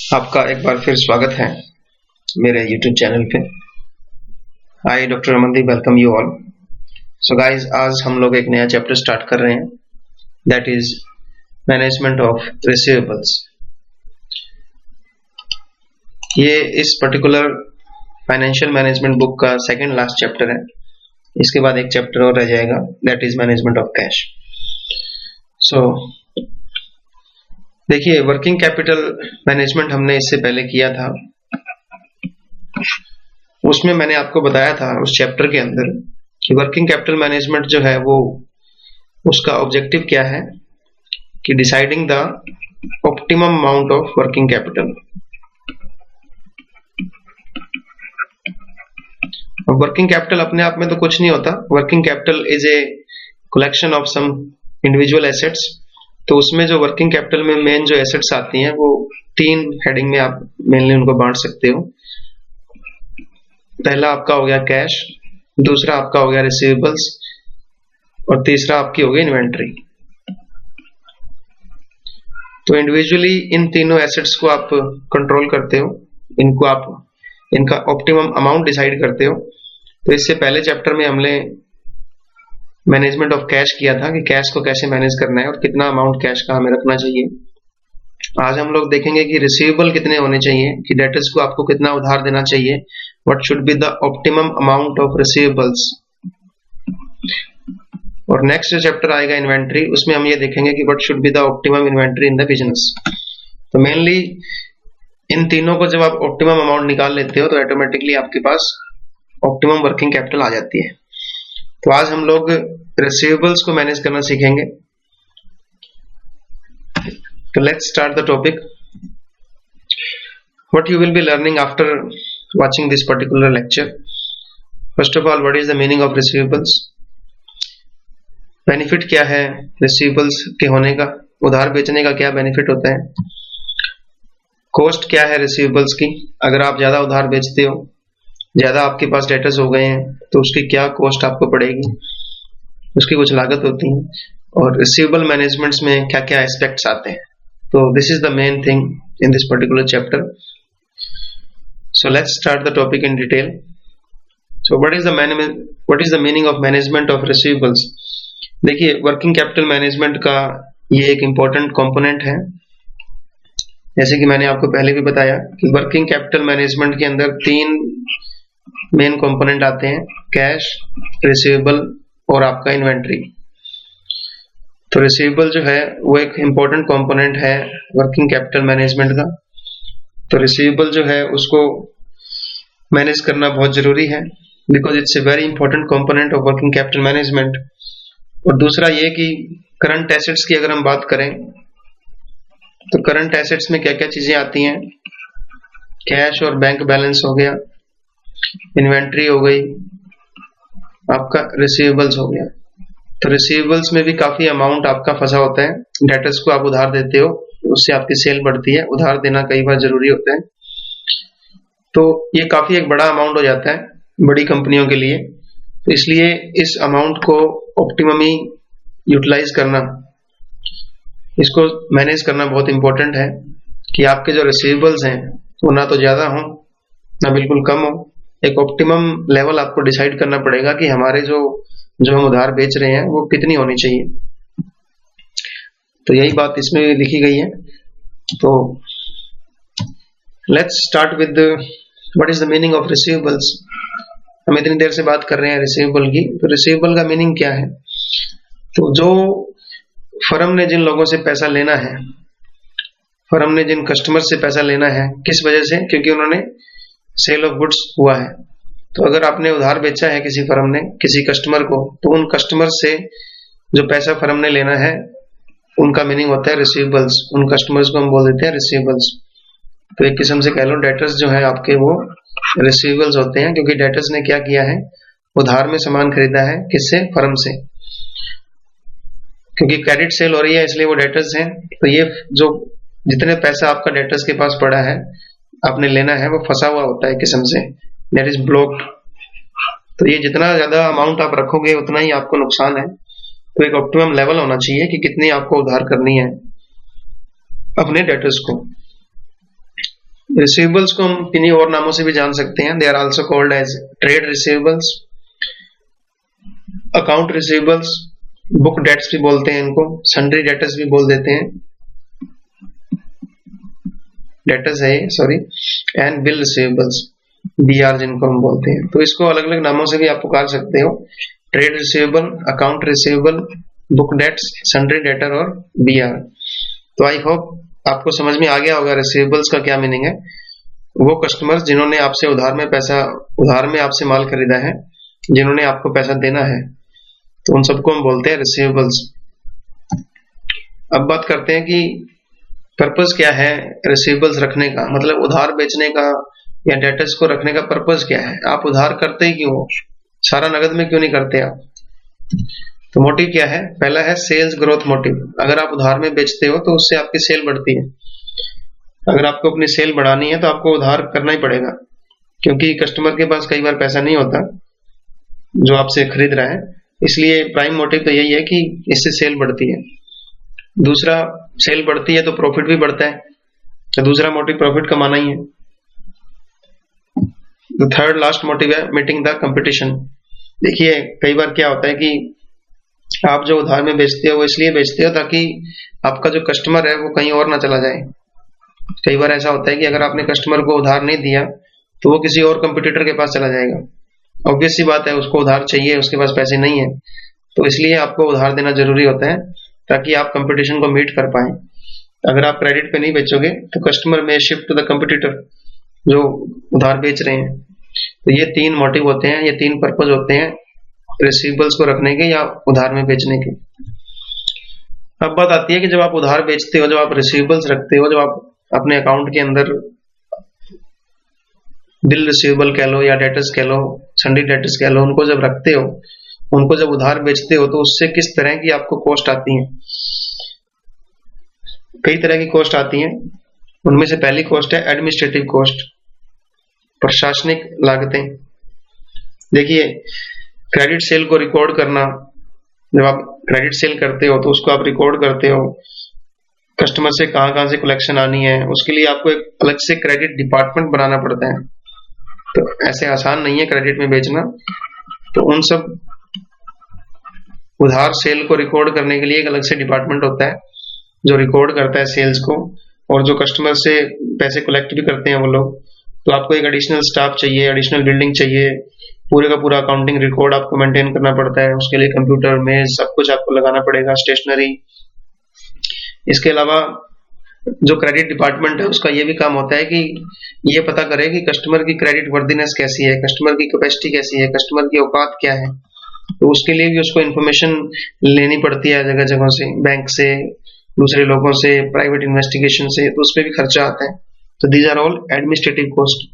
आपका एक बार फिर स्वागत है मेरे YouTube चैनल पे। I doctor Amandeep welcome you all. So guys, आज हम लोग एक नया चैप्टर स्टार्ट कर रहे हैं, that is management of receivables. ये इस पर्टिकुलर फाइनेंशियल मैनेजमेंट बुक का सेकंड लास्ट चैप्टर है। इसके बाद एक चैप्टर और रह जाएगा, that is management of cash. So देखिए, वर्किंग कैपिटल मैनेजमेंट हमने इससे पहले किया था। उसमें मैंने आपको बताया था उस चैप्टर के अंदर कि वर्किंग कैपिटल मैनेजमेंट जो है वो उसका ऑब्जेक्टिव क्या है कि deciding the optimum amount of working capital. Working capital अपने आप में तो कुछ नहीं होता। Working capital is a collection of some individual assets. तो उसमें जो वर्किंग कैपिटल में मेन जो एसेट्स आती हैं वो तीन हेडिंग में आप मेनली उनको बांट सकते हो। पहला आपका हो गया कैश, दूसरा आपका हो गया रिसीवेबल्स और तीसरा आपकी हो गई इन्वेंट्री। तो इंडिविजुअली इन तीनों एसेट्स को आप कंट्रोल करते हो, इनको आप इनका ऑप्टिमम अमाउंट डिसाइड करते हो। तो इससे पहले चैप्टर में हमने मैनेजमेंट ऑफ कैश किया था कि कैश को कैसे मैनेज करना है और कितना अमाउंट कैश का हमें रखना चाहिए। आज हम लोग देखेंगे कि रिसीवेबल कितने होने चाहिए, कि डेटर्स को आपको कितना उधार देना चाहिए, what should be the optimum amount of receivables. और नेक्स्ट जो चैप्टर आएगा इन्वेंट्री, उसमें हम ये देखेंगे कि what should be the optimum inventory in the business. तो मेनली इन तीनों को जब आप ऑप्टिमम अमाउंट निकाल लेते हो तो ऑटोमेटिकली आपके पास ऑप्टिमम वर्किंग कैपिटल आ जाती है। तो आज हम लोग रिसीवेबल्स को मैनेज करना सीखेंगे। तो let's start the topic. What you will be learning after watching this particular lecture. First of all, what is the meaning of receivables. Benefit क्या है रिसीवेबल्स के होने का, उधार बेचने का क्या बेनिफिट होता है। कॉस्ट क्या है रिसीवेबल्स की, अगर आप ज्यादा उधार बेचते हो, ज्यादा आपके पास डेटर्स हो गए हैं तो उसकी क्या कॉस्ट आपको पड़ेगी, उसकी कुछ लागत होती है। और रिसीवेबल मैनेजमेंट्स में क्या क्या एस्पेक्ट्स आते हैं। तो this is the main thing in this particular chapter. So let's start the topic in detail. So what is the meaning of management of receivables. देखिए, वर्किंग कैपिटल मैनेजमेंट का ये एक इंपॉर्टेंट कंपोनेंट है। जैसे कि मैंने आपको पहले भी बताया कि वर्किंग कैपिटल मैनेजमेंट के अंदर तीन मेन कंपोनेंट आते हैं, कैश, रिसीवेबल और आपका इन्वेंट्री। तो रिसीवेबल जो है वो एक इंपॉर्टेंट कंपोनेंट है वर्किंग कैपिटल मैनेजमेंट का। तो रिसीवेबल जो है उसको मैनेज करना बहुत जरूरी है, because it's a very important component of working capital management. और दूसरा ये कि करंट एसेट्स की अगर हम बात करें तो करंट एसेट्स में क्या क्या चीजें आती हैं, कैश और बैंक बैलेंस हो गया, इन्वेंट्री हो गई, आपका रिसीवेबल्स हो गया। तो रिसीवेबल्स में भी काफी अमाउंट आपका फंसा होता है। डेटर्स को आप उधार देते हो, उससे आपकी सेल बढ़ती है। उधार देना कई बार जरूरी होता है। तो ये काफी एक बड़ा अमाउंट हो जाता है बड़ी कंपनियों के लिए। तो इसलिए इस अमाउंट को ऑप्टिमली यूटिलाइज करना, इसको मैनेज करना बहुत इंपॉर्टेंट है कि आपके जो रिसीवेबल्स हैं वो ना तो ज्यादा हो ना बिल्कुल कम हो। एक ऑप्टिमम लेवल आपको डिसाइड करना पड़ेगा कि हमारे जो हम उधार बेच रहे हैं वो कितनी होनी चाहिए। तो यही बात इसमें लिखी गई है। तो let's start with what is the meaning of receivables. हम इतनी देर से बात कर रहे हैं रिसीवेबल की, तो रिसीवेबल का मीनिंग क्या है। तो जो फर्म ने जिन लोगों से पैसा लेना है, फर्म ने जिन कस्टमर से पैसा लेना है, किस वजह से, क्योंकि उन्होंने सेल ऑफ गुड्स हुआ है। तो अगर आपने उधार बेचा है किसी फर्म ने किसी कस्टमर को, तो उन कस्टमर से जो पैसा फर्म ने लेना है उनका मीनिंग होता है रिसीवेबल्स। उन कस्टमर्स को हम बोल देते हैं रिसीवेबल्स। तो एक किस्म से कह लो डेटर्स जो है आपके वो रिसीवेबल्स होते हैं, क्योंकि डेटर्स ने क्या किया है, उधार में सामान खरीदा है, किससे, फर्म से। क्योंकि क्रेडिट सेल हो रही है इसलिए वो डेटर्स हैं। तो ये जो जितने पैसा आपका डेटर्स के पास पड़ा है आपने लेना है वो फंसा हुआ होता है किस्म से, दैट इज ब्लॉक्ड। तो ये जितना ज्यादा अमाउंट आप रखोगे उतना ही आपको नुकसान है। तो एक ऑप्टिमम लेवल होना चाहिए कि कितनी आपको उधार करनी है अपने डेटर्स को। रिसीवेबल्स को हम किन्हीं और नामों से भी जान सकते हैं। They are also called as trade receivables, account receivables, book debts भी बोलते हैं इनको, सन्ड्री डेटर्स भी बोल देते हैं, डेटर्स है sorry, and bill receivables, BR जिनको हम बोलते हैं। तो इसको अलग अलग नामों से भी आप पुकार सकते हो, trade receivable, account receivable, book debts, sundry debtor और बीआर। तो आई होप आपको समझ में आ गया होगा रिसीवेबल्स का क्या मीनिंग है। वो कस्टमर्स जिन्होंने आपसे उधार में आपसे माल खरीदा है, जिन्होंने आपको पैसा देना है, तो उन सबको हम बोलते हैं रिसीवेबल्स। अब बात करते हैं कि पर्पस क्या है रिसीवेबल्स रखने का, मतलब उधार बेचने का या डेटर्स को रखने का पर्पस क्या है। आप उधार करते ही क्यों हो, सारा नगद में क्यों नहीं करते आप। तो मोटिव क्या है, पहला है सेल्स ग्रोथ मोटिव। अगर आप उधार में बेचते हो तो उससे आपकी सेल बढ़ती है। अगर आपको अपनी सेल बढ़ानी है तो आपको उधार करना ही पड़ेगा, क्योंकि कस्टमर के पास कई बार पैसा नहीं होता जो आपसे खरीद रहा है। इसलिए प्राइम मोटिव तो यही है कि इससे सेल बढ़ती है। दूसरा, सेल बढ़ती है तो प्रॉफिट भी बढ़ता है, तो दूसरा मोटिव प्रॉफिट कमाना ही है। तो थर्ड लास्ट मोटिव है मीटिंग द कंपटीशन। देखिए कई बार क्या होता है कि आप जो उधार में बेचते हो वो इसलिए बेचते हो ताकि आपका जो कस्टमर है वो कहीं और ना चला जाए। कई बार ऐसा होता है कि अगर आपने कस्टमर को उधार नहीं दिया तो वो किसी और कंपटीटर के पास चला जाएगा। ऑब्वियस सी बात है, उसको उधार चाहिए, उसके पास पैसे नहीं है, तो इसलिए आपको उधार देना जरूरी होता है ताकि आप कंपटीशन को मीट कर पाए। अगर आप क्रेडिट पे नहीं बेचोगे तो कस्टमर में शिफ्ट टू द कंपटीटर जो उधार बेच रहे हैं। तो ये तीन मोटिव होते हैं, ये तीन पर्पज होते हैं रिसीवेबल्स को रखने के या उधार में बेचने के। अब बात आती है कि जब आप उधार बेचते हो, जब आप रिसीवेबल्स रखते हो, जब आप अपने अकाउंट के अंदर बिल रिसीवेबल कह लो या डेटर्स कह लो, सन्ड्री डेटर्स कह लो, उनको जब रखते हो, उनको जब उधार बेचते हो तो उससे किस तरह की आपको कॉस्ट आती है। कई तरह की कॉस्ट आती हैं। उनमें से पहली कॉस्ट है एडमिनिस्ट्रेटिव कॉस्ट, प्रशासनिक लागतें। देखिए क्रेडिट सेल को रिकॉर्ड करना, जब आप क्रेडिट सेल करते हो तो उसको आप रिकॉर्ड करते हो, कस्टमर से कहां कहां से कलेक्शन आनी है, उसके लिए आपको एक अलग से क्रेडिट डिपार्टमेंट बनाना पड़ता है। तो ऐसे आसान नहीं है क्रेडिट में बेचना। तो उन सब उधार सेल को रिकॉर्ड करने के लिए एक अलग से डिपार्टमेंट होता है जो रिकॉर्ड करता है सेल्स को, और जो कस्टमर से पैसे कलेक्ट भी करते हैं वो लोग। तो आपको एक एडिशनल स्टाफ चाहिए, एडिशनल बिल्डिंग चाहिए, पूरे का पूरा अकाउंटिंग रिकॉर्ड आपको मेंटेन करना पड़ता है। उसके लिए कंप्यूटर, मेज, सब कुछ आपको लगाना पड़ेगा, स्टेशनरी। इसके अलावा जो क्रेडिट डिपार्टमेंट है उसका ये भी काम होता है कि ये पता करे कि कस्टमर की क्रेडिट वर्दीनेस कैसी है, कस्टमर की कैपेसिटी कैसी है, कस्टमर की औकात क्या है। तो उसके लिए भी उसको इन्फॉर्मेशन लेनी पड़ती है जगह जगह से, बैंक से, दूसरे लोगों से, प्राइवेट इन्वेस्टिगेशन से, तो उसपे भी खर्चा आता है। तो these are all administrative cost.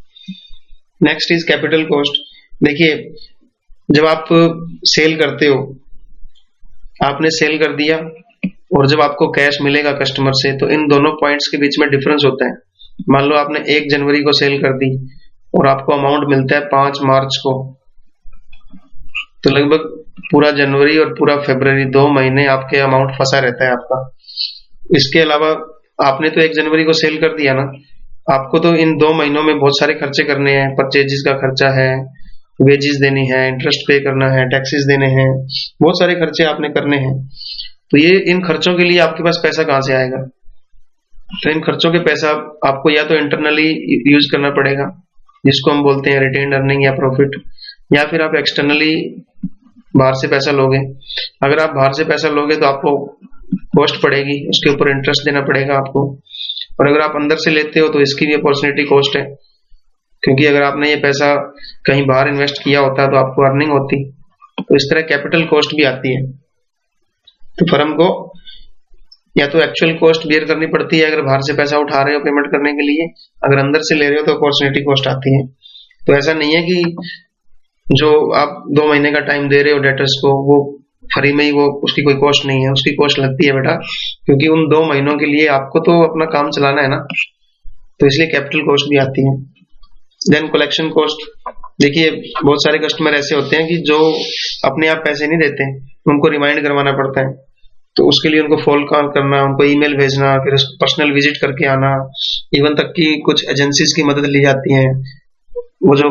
Next is capital cost. देखिए जब आप सेल करते हो, आपने सेल कर दिया और जब आपको कैश मिलेगा कस्टमर से, तो इन दोनों पॉइंट्स के बीच में डिफरेंस होता है। मान लो आपने 1 जनवरी को सेल कर दी और आपको अमाउंट मिलता है 5 मार्च को, तो लगभग पूरा जनवरी और पूरा फरवरी 2 महीने आपके अमाउंट फंसा रहता है आपका। इसके अलावा आपने तो 1 जनवरी को सेल कर दिया ना, आपको तो इन 2 महीनों में बहुत सारे खर्चे करने हैं। परचेजेस का खर्चा है, वेजेस देनी है, इंटरेस्ट पे करना है, टैक्सेस देने हैं, बहुत सारे खर्चे आपने करने हैं। तो ये इन खर्चों के लिए आपके पास पैसा कहां से आएगा। तो इन खर्चों के पैसा आपको या तो इंटरनली यूज करना पड़ेगा, जिसको हम बोलते हैं रिटेन्ड अर्निंग या प्रॉफिट, या फिर आप एक्सटर्नली बाहर से पैसा लोगे। अगर आप बाहर से पैसा लोगे तो आपको कॉस्ट पड़ेगी, उसके ऊपर इंटरेस्ट देना पड़ेगा आपको। और अगर आप अंदर से लेते हो तो इसकी भी अपॉर्चुनिटी कॉस्ट है, क्योंकि अगर आपने ये पैसा कहीं बाहर इन्वेस्ट किया होता तो आपको अर्निंग होती। तो इस तरह कैपिटल कॉस्ट भी आती है। तो फर्म को या तो एक्चुअल कॉस्ट बेयर करनी पड़ती है अगर बाहर से पैसा उठा रहे हो पेमेंट करने के लिए, अगर अंदर से ले रहे हो तो अपॉर्चुनिटी कॉस्ट आती है। तो ऐसा नहीं है कि जो आप 2 महीने का टाइम दे रहे हो डेटर्स को वो फ्री में ही, वो उसकी कोई कॉस्ट नहीं है, उसकी कॉस्ट लगती है बेटा, क्योंकि उन 2 महीनों के लिए आपको तो अपना काम चलाना है ना। तो इसलिए कैपिटल कॉस्ट भी आती है। Then collection cost. देखिए बहुत सारे कस्टमर ऐसे होते हैं कि जो अपने आप पैसे नहीं देते, उनको रिमाइंड करवाना पड़ता है। तो उसके लिए उनको फोन कॉल करना, उनको ईमेल भेजना, फिर उसको पर्सनल विजिट करके आना, इवन तक कि कुछ एजेंसीज की मदद ली जाती है। वो जो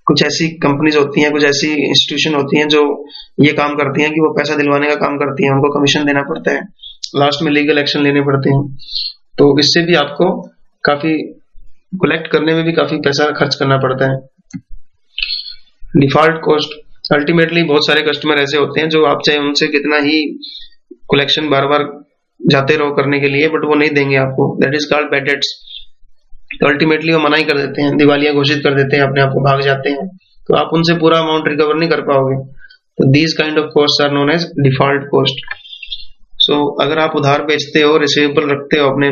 कुछ ऐसी कंपनीज होती हैं, कुछ ऐसी इंस्टीट्यूशन होती हैं जो ये काम करती हैं कि वो पैसा दिलवाने का काम करती हैं, उनको कमीशन देना पड़ता है, लास्ट में लीगल एक्शन लेने पड़ते हैं। तो इससे भी आपको काफी कलेक्ट करने में भी काफी पैसा खर्च करना पड़ता है। डिफॉल्ट कॉस्ट, अल्टीमेटली बहुत सारे कस्टमर ऐसे होते हैं जो आप चाहे उनसे कितना ही कलेक्शन बार बार जाते रहो करने के लिए, बट वो नहीं देंगे आपको। That is called bad debts. तो अल्टीमेटली वो मना ही कर देते हैं, दिवालिया घोषित कर देते हैं, अपने आप को भाग जाते हैं, तो आप उनसे पूरा अमाउंट रिकवर नहीं कर पाओगे। तो these kind of cost are known as default cost. So अगर आप उधार बेचते हो, रिसीवेबल रखते हो अपने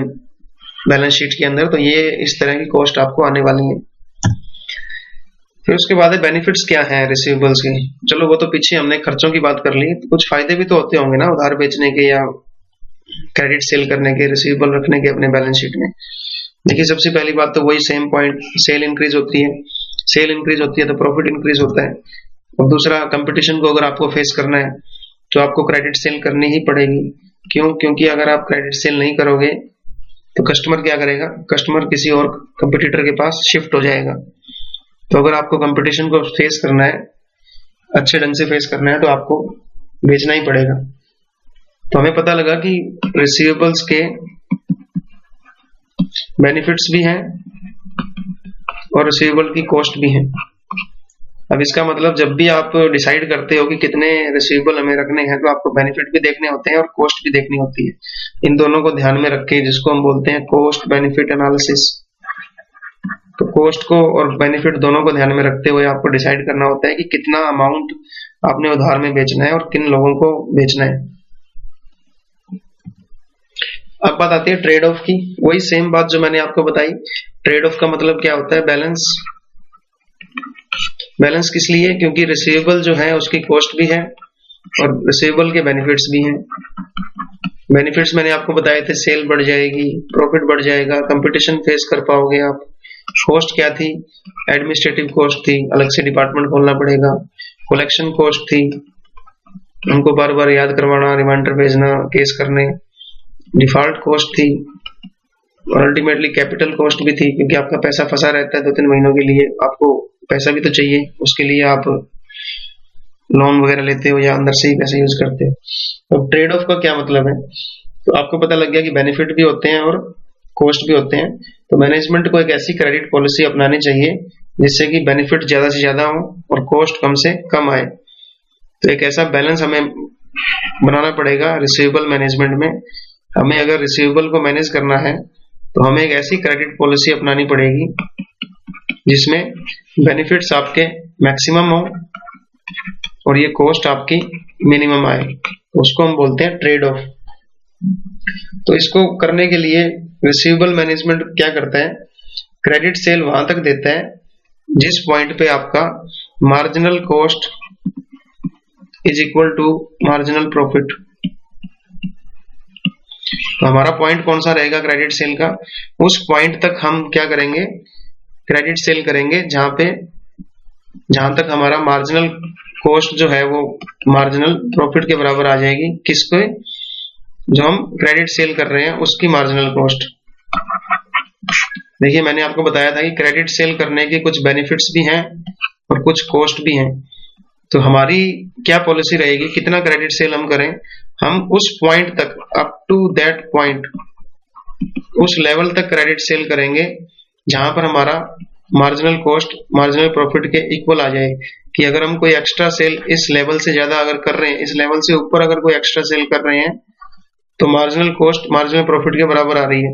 बैलेंस शीट के अंदर, तो ये इस तरह की कॉस्ट आपको आने वाली है। फिर उसके बाद बेनिफिट्स क्या हैं रिसीवेबल्स के। चलो वो तो पीछे हमने खर्चों की बात कर ली, तो कुछ फायदे भी तो होते होंगे ना उधार बेचने के या क्रेडिट सेल करने के, रिसीवेबल रखने के अपने बैलेंस शीट में। देखिए सबसे पहली बात तो वही सेम पॉइंट, सेल इंक्रीज होती है। सेल इंक्रीज होती है तो प्रॉफिट इंक्रीज होता है। और दूसरा, कंपटीशन को अगर आपको फेस करना है तो आपको क्रेडिट सेल करनी ही पड़ेगी। क्यों? क्योंकि अगर आप क्रेडिट सेल नहीं करोगे तो कस्टमर क्या करेगा, कस्टमर किसी और कंपटीटर के पास शिफ्ट हो जाएगा। तो अगर आपको कंपटीशन को फेस करना है, अच्छे ढंग से फेस करना है, तो आपको बेचना ही पड़ेगा। तो हमें पता लगा कि रिसीवेबल्स के बेनिफिट्स भी हैं और रिसीवेबल की कॉस्ट भी है। अब इसका मतलब जब भी आप डिसाइड करते हो कि कितने रिसीवेबल हमें रखने हैं, तो आपको बेनिफिट भी देखने होते हैं और कॉस्ट भी देखनी होती है। इन दोनों को ध्यान में रख के, जिसको हम बोलते हैं कॉस्ट बेनिफिट एनालिसिस, तो कॉस्ट को और बेनिफिट दोनों को ध्यान में रखते हुए आपको डिसाइड करना होता है कि कितना अमाउंट आपने उधार में बेचना है और किन लोगों को बेचना है। अब बात आती है ट्रेड ऑफ की। वही सेम बात जो मैंने आपको बताई। ट्रेड ऑफ का मतलब क्या होता है, बैलेंस। बैलेंस किस लिए? क्योंकि रिसीवेबल जो है उसकी कॉस्ट भी है और रिसीवेबल के बेनिफिट्स भी हैं। बेनिफिट्स मैंने आपको बताए थे, सेल बढ़ जाएगी, प्रॉफिट बढ़ जाएगा, कंपटीशन फेस कर पाओगे आप। कॉस्ट क्या थी? एडमिनिस्ट्रेटिव कॉस्ट थी, अलग से डिपार्टमेंट खोलना पड़ेगा। कलेक्शन कॉस्ट थी, उनको बार बार याद करवाना, रिमाइंडर भेजना, केस करने। डिफॉल्ट कॉस्ट थी और अल्टीमेटली कैपिटल कॉस्ट भी थी, क्योंकि आपका पैसा फंसा रहता है 2-3 महीनों के लिए, आपको पैसा भी तो चाहिए, उसके लिए आप लोन वगैरह लेते हो या अंदर से ही पैसे यूज करते हो। अब ट्रेड ऑफ का क्या मतलब है? तो आपको पता लग गया कि बेनिफिट भी होते हैं और कॉस्ट भी होते हैं। तो मैनेजमेंट को एक ऐसी क्रेडिट पॉलिसी अपनानी चाहिए जिससे कि बेनिफिट ज्यादा से ज्यादा हो और कॉस्ट कम से कम आए। तो एक ऐसा बैलेंस हमें बनाना पड़ेगा रिसीवेबल मैनेजमेंट में। हमें अगर रिसीवेबल को मैनेज करना है तो हमें एक ऐसी क्रेडिट पॉलिसी अपनानी पड़ेगी जिसमें बेनिफिट्स आपके मैक्सिमम हो और ये कॉस्ट आपकी मिनिमम आए। उसको हम बोलते हैं ट्रेड ऑफ। तो इसको करने के लिए रिसीवेबल मैनेजमेंट क्या करता है, क्रेडिट सेल वहां तक देता है जिस पॉइंट पे आपका marginal cost is equal to marginal profit. तो हमारा पॉइंट कौन सा रहेगा क्रेडिट सेल का? उस पॉइंट तक हम क्या करेंगे, क्रेडिट सेल करेंगे जहां तक हमारा मार्जिनल कॉस्ट जो है वो मार्जिनल प्रॉफिट के बराबर आ जाएगी। किसको? जो हम क्रेडिट सेल कर रहे हैं उसकी मार्जिनल कॉस्ट। देखिए मैंने आपको बताया था कि क्रेडिट सेल करने के कुछ बेनिफिट्स भी हैं और कुछ कॉस्ट भी हैं। तो हमारी क्या पॉलिसी रहेगी, कितना क्रेडिट सेल हम करें, हम उस पॉइंट तक, अप टू दैट पॉइंट, उस लेवल तक क्रेडिट सेल करेंगे जहां पर हमारा मार्जिनल कॉस्ट मार्जिनल प्रॉफिट के इक्वल आ जाए। कि अगर हम कोई एक्स्ट्रा सेल इस लेवल से ज्यादा अगर कर रहे हैं, इस लेवल से ऊपर अगर कोई एक्स्ट्रा सेल कर रहे हैं, तो मार्जिनल कॉस्ट मार्जिनल प्रॉफिट के बराबर आ रही है,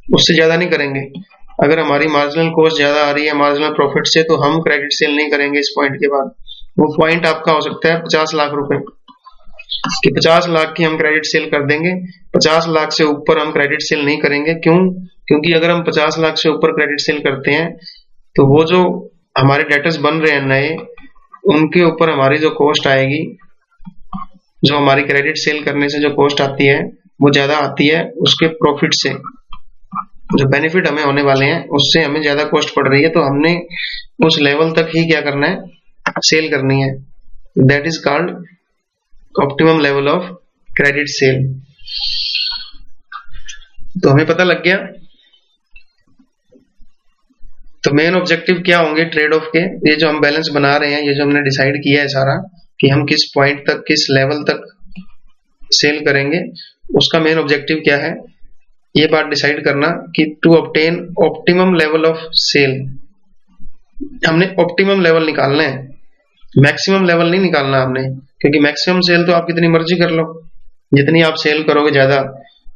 उससे ज्यादा नहीं करेंगे। अगर हमारी मार्जिनल कॉस्ट ज्यादा आ रही है मार्जिनल प्रॉफिट से, तो हम क्रेडिट सेल नहीं करेंगे इस पॉइंट के बाद। वो पॉइंट आपका हो सकता है 50 लाख रुपए कि 50 लाख की हम क्रेडिट सेल कर देंगे, 50 लाख से ऊपर हम क्रेडिट सेल नहीं करेंगे। क्यों? क्योंकि अगर हम 50 लाख से ऊपर क्रेडिट सेल करते हैं तो वो जो हमारे डेटर्स बन रहे हैं नए, उनके ऊपर हमारी जो कॉस्ट आएगी, जो हमारी क्रेडिट सेल करने से जो कॉस्ट आती है वो ज्यादा आती है उसके प्रॉफिट से। जो बेनिफिट हमें होने वाले हैं उससे हमें ज्यादा कॉस्ट पड़ रही है, तो हमने उस लेवल तक ही क्या करना है, सेल करनी है। That is called optimum level of credit cell. तो हमें पता लग गया। तो मेन ऑब्जेक्टिव क्या होंगे ट्रेड ऑफ के, ये जो हम बैलेंस बना रहे हैं, ये जो हमने डिसाइड किया है सारा कि हम किस पॉइंट तक किस लेवल तक सेल करेंगे, उसका मेन ऑब्जेक्टिव क्या है, ये बात डिसाइड करना कि to obtain optimum level of sale. हमने ऑप्टिमम लेवल निकालना है, मैक्सिमम लेवल नहीं निकालना हमने, क्योंकि मैक्सिमम सेल तो आप कितनी मर्जी कर लो, जितनी आप सेल करोगे ज्यादा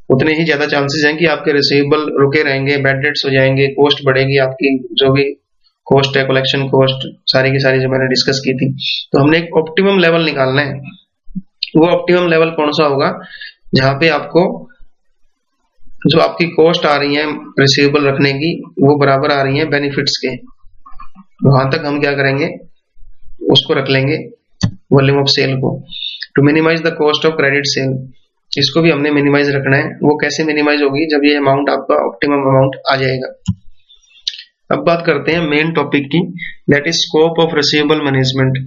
उतने ही ज्यादा चांसेस हैं कि आपके रिसीवेबल रुके रहेंगे, बैड डेट्स हो जाएंगे, कॉस्ट बढ़ेगी, आपकी जो भी कॉस्ट है, कलेक्शन कॉस्ट सारी की सारी जो मैंने डिस्कस की थी। तो हमने एक ऑप्टिमम लेवल निकालना है। वो ऑप्टिमम लेवल कौन सा होगा, जहां पे आपको जो आपकी कॉस्ट आ रही है रिसीवेबल रखने की वो बराबर आ रही है बेनिफिट्स के, वहां तक हम क्या करेंगे, उसको रख लेंगे वॉल्यूम ऑफ सेल को। To minimise the cost of credit sale, इसको भी हमने मिनिमाइज रखना है। वो कैसे मिनिमाइज होगी, जब ये अमाउंट आपका ऑप्टिमम अमाउंट आ जाएगा। अब बात करते हैं मेन टॉपिक की, that is scope of receivable management,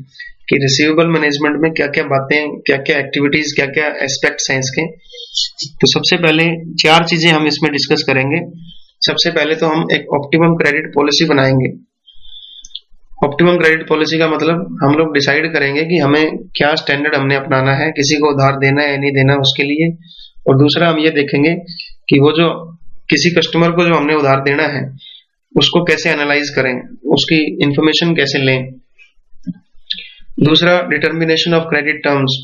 कि रिसीवेबल मैनेजमेंट में क्या क्या बातें, क्या क्या एक्टिविटीज, क्या क्या एस्पेक्ट्स हैं इसके। तो सबसे पहले 4 चीजें हम इसमें डिस्कस करेंगे। सबसे पहले तो हम एक ऑप्टिमम क्रेडिट पॉलिसी बनाएंगे। ऑप्टिमम क्रेडिट पॉलिसी का मतलब हम लोग डिसाइड करेंगे कि हमें क्या स्टैंडर्ड हमने अपनाना है, किसी को उधार देना है या नहीं देना उसके लिए। और दूसरा हम ये देखेंगे कि वो जो किसी कस्टमर को जो हमने उधार देना है उसको कैसे एनालाइज करें, उसकी इंफॉर्मेशन कैसे लें। दूसरा डिटर्मिनेशन ऑफ क्रेडिट टर्म्स,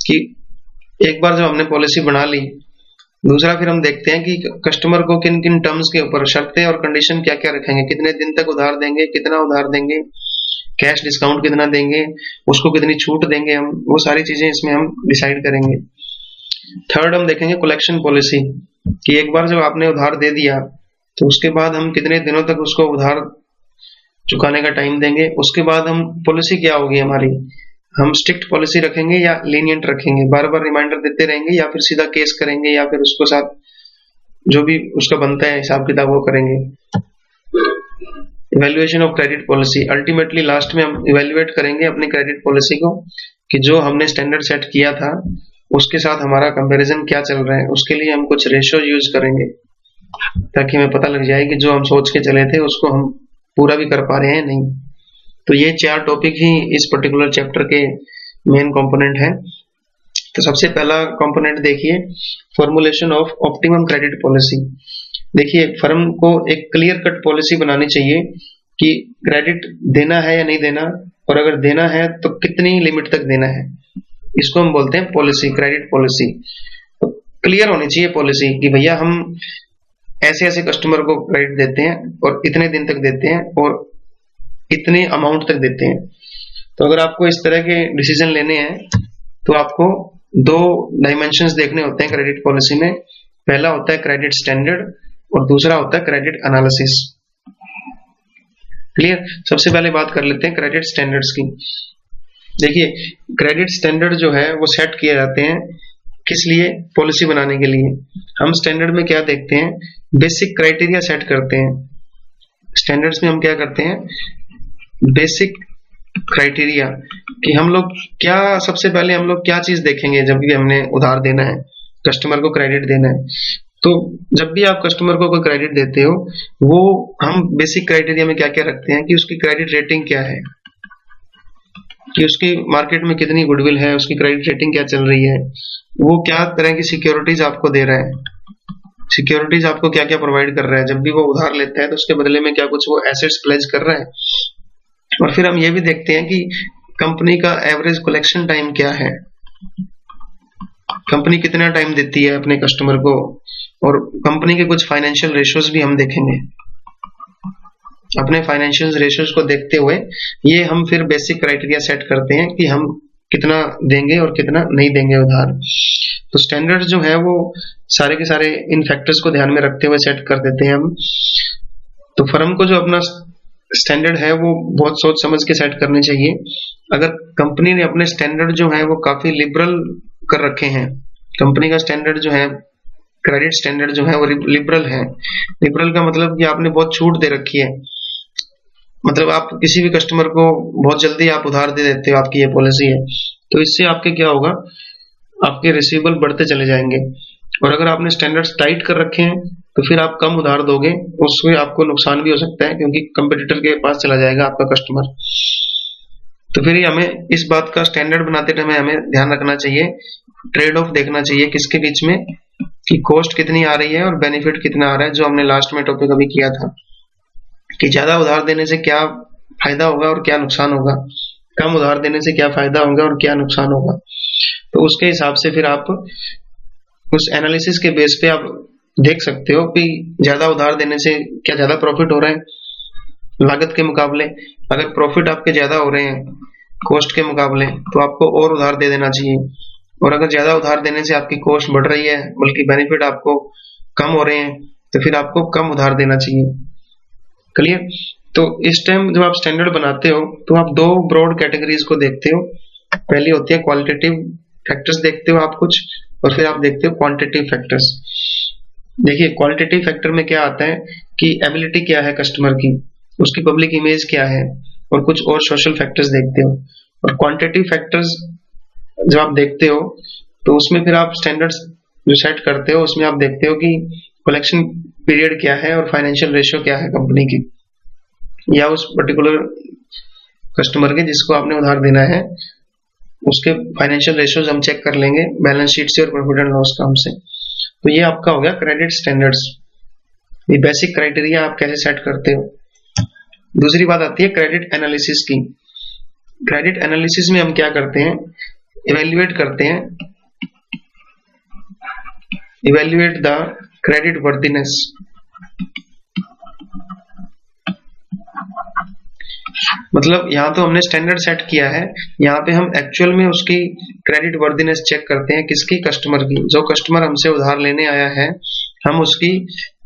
कि एक बार जब हमने पॉलिसी बना ली, दूसरा फिर हम देखते हैं कि कस्टमर को किन किन टर्म्स के ऊपर शर्तें और कंडीशन क्या क्या रखेंगे, कितने दिन तक उधार देंगे, कितना उधार देंगे, कैश डिस्काउंट कितना देंगे, उसको कितनी छूट देंगे, हम वो सारी चीजें इसमें हम डिसाइड करेंगे। थर्ड हम देखेंगे कलेक्शन पॉलिसी, कि एक बार जब आपने उधार दे दिया तो उसके बाद हम कितने दिनों तक उसको उधार चुकाने का टाइम देंगे। उसके बाद हम पॉलिसी क्या होगी हमारी, हम स्ट्रिक्ट पॉलिसी रखेंगे या लीनियंट रखेंगे, बार बार रिमाइंडर देते रहेंगे या फिर सीधा केस करेंगे या फिर उसको साथ जो भी उसका बनता है हिसाब किताब वो करेंगे। Evaluation of credit policy, ultimately last में हम इवैल्यूएट करेंगे अपनी क्रेडिट पॉलिसी को कि जो हमने स्टैंडर्ड सेट किया था उसके साथ हमारा कंपैरिजन क्या चल रहा है। उसके लिए हम कुछ रेशियो यूज करेंगे ताकि हमें पता लग जाए कि जो हम सोच के चले थे उसको हम पूरा भी कर पा रहे हैं नहीं। तो ये 4 टॉपिक ही इस पर्टिकुलर चैप्टर के मेन कंपोनेंट हैं। तो सबसे पहला कंपोनेंट देखिए, formulation of optimum credit policy. देखिए फर्म को एक क्लियर कट पॉलिसी बनानी चाहिए कि क्रेडिट देना है या नहीं देना, और अगर देना है तो कितनी लिमिट तक देना है। इसको हम बोलते हैं पॉलिसी, क्रेडिट पॉलिसी। तो क्लियर होनी चाहिए पॉलिसी कि भैया हम ऐसे ऐसे कस्टमर को क्रेडिट देते हैं और इतने दिन तक देते हैं और इतने अमाउंट तक देते हैं। तो अगर आपको इस तरह के डिसीजन लेने हैं तो आपको 2 डायमेंशंस देखने होते हैं क्रेडिट पॉलिसी में। पहला होता है क्रेडिट स्टैंडर्ड और दूसरा होता है क्रेडिट एनालिसिस। क्लियर। सबसे पहले बात कर लेते हैं क्रेडिट स्टैंडर्ड्स की। देखिए क्रेडिट स्टैंडर्ड जो है वो सेट किए जाते हैं किस लिए, पॉलिसी बनाने के लिए। हम स्टैंडर्ड में क्या देखते हैं, बेसिक क्राइटेरिया सेट करते हैं। स्टैंडर्ड्स में हम क्या करते हैं, बेसिक क्राइटेरिया, कि हम लोग क्या, सबसे पहले हम लोग क्या चीज देखेंगे जब भी हमने उधार देना है, कस्टमर को क्रेडिट देना है। तो जब भी आप कस्टमर को कोई क्रेडिट देते हो, वो हम बेसिक क्राइटेरिया में क्या क्या रखते हैं कि उसकी क्रेडिट रेटिंग क्या है, कि उसकी मार्केट में कितनी गुडविल है, उसकी क्रेडिट रेटिंग क्या चल रही है, वो क्या तरह की सिक्योरिटीज आपको दे रहा है, सिक्योरिटीज आपको क्या क्या प्रोवाइड कर रहा है। जब भी वो उधार लेता है तो उसके बदले में क्या कुछ वो एसेट्स प्लेज कर रहा है। और फिर हम ये भी देखते हैं कि कंपनी का एवरेज कलेक्शन टाइम क्या है, कंपनी कितना टाइम देती है अपने कस्टमर को, और कंपनी के कुछ फाइनेंशियल रेशियोज भी हम देखेंगे। अपने फाइनेंशियल रेशियोज को देखते हुए ये हम फिर बेसिक क्राइटेरिया सेट करते हैं कि हम कितना देंगे और कितना नहीं देंगे उधार। तो स्टैंडर्ड जो है वो सारे के सारे इन फैक्टर्स को ध्यान में रखते हुए सेट कर देते हैं हम। तो फर्म को जो अपना स्टैंडर्ड है वो बहुत सोच समझ के सेट करने चाहिए। अगर कंपनी ने अपने स्टैंडर्ड जो है वो काफी लिबरल कर रखे हैं, कंपनी का स्टैंडर्ड जो है, क्रेडिट स्टैंडर्ड जो है वो लिबरल है। लिबरल का मतलब कि आपने बहुत छूट दे रखी है, मतलब आप किसी भी कस्टमर को बहुत जल्दी आप उधार दे देते हो, आपकी ये पॉलिसी है। तो इससे आपके क्या होगा, आपके रिसीवेबल बढ़ते चले जाएंगे। और अगर आपने स्टैंडर्ड्स टाइट कर रखे हैं तो फिर आप कम उधार दोगे, उसमें आपको नुकसान भी हो सकता है क्योंकि कंपटीटर के पास चला जाएगा आपका कस्टमर। तो फिर ये हमें इस बात का स्टैंडर्ड बनाते टाइम हमें ध्यान रखना चाहिए, ट्रेड ऑफ देखना चाहिए किसके बीच में, कि कॉस्ट कितनी आ रही है और बेनिफिट कितना आ रहा है, जो हमने लास्ट में टॉपिक अभी किया था कि ज्यादा उधार देने से क्या फायदा होगा और क्या नुकसान होगा, कम उधार देने से क्या फायदा होगा और क्या नुकसान होगा। तो उसके हिसाब से फिर आप उस एनालिसिस के बेस पे आप देख सकते हो कि ज्यादा उधार देने से क्या ज्यादा प्रॉफिट हो रहा है लागत के मुकाबले। अगर प्रॉफिट आपके ज्यादा हो रहे हैं कॉस्ट के मुकाबले तो आपको और उधार दे देना चाहिए, और अगर ज्यादा उधार देने से आपकी कॉस्ट बढ़ रही है बल्कि बेनिफिट आपको कम हो रहे हैं तो फिर आपको कम उधार देना चाहिए। क्लियर? तो इस टाइम जब आप स्टैंडर्ड बनाते हो तो आप दो ब्रॉड कैटेगरीज को देखते हो। पहली होती है क्वालिटेटिव फैक्टर्स देखते हो आप कुछ, और फिर आप देखते हो क्वांटिटेटिव फैक्टर्स। देखिए क्वालिटेटिव फैक्टर में क्या आता है कि एबिलिटी क्या है कस्टमर की, उसकी पब्लिक इमेज क्या है, और कुछ और सोशल फैक्टर्स देखते हो। और क्वांटिटेटिव फैक्टर्स जब आप देखते हो तो उसमें फिर आप स्टैंडर्ड्स जो सेट करते हो उसमें आप देखते हो कि कलेक्शन पीरियड क्या है और फाइनेंशियल रेशियो क्या है कंपनी की, या उस पर्टिकुलर कस्टमर के जिसको आपने उधार देना है उसके फाइनेंशियल रेशियोज हम चेक कर लेंगे बैलेंस शीट से और प्रॉफिट एंड लॉस अकाउंट से। तो ये आपका हो गया क्रेडिट स्टैंडर्ड्स, ये बेसिक क्राइटेरिया आप कैसे सेट करते हो। दूसरी बात आती है क्रेडिट एनालिसिस की। क्रेडिट एनालिसिस में हम क्या करते हैं, इवेल्युएट करते हैं, इवेल्युएट द क्रेडिट वर्दीनेस। मतलब यहाँ तो हमने स्टैंडर्ड सेट किया है, यहाँ पे हम एक्चुअल में उसकी क्रेडिट वर्दीनेस चेक करते हैं। किसकी? कस्टमर की। जो कस्टमर हमसे उधार लेने आया है हम उसकी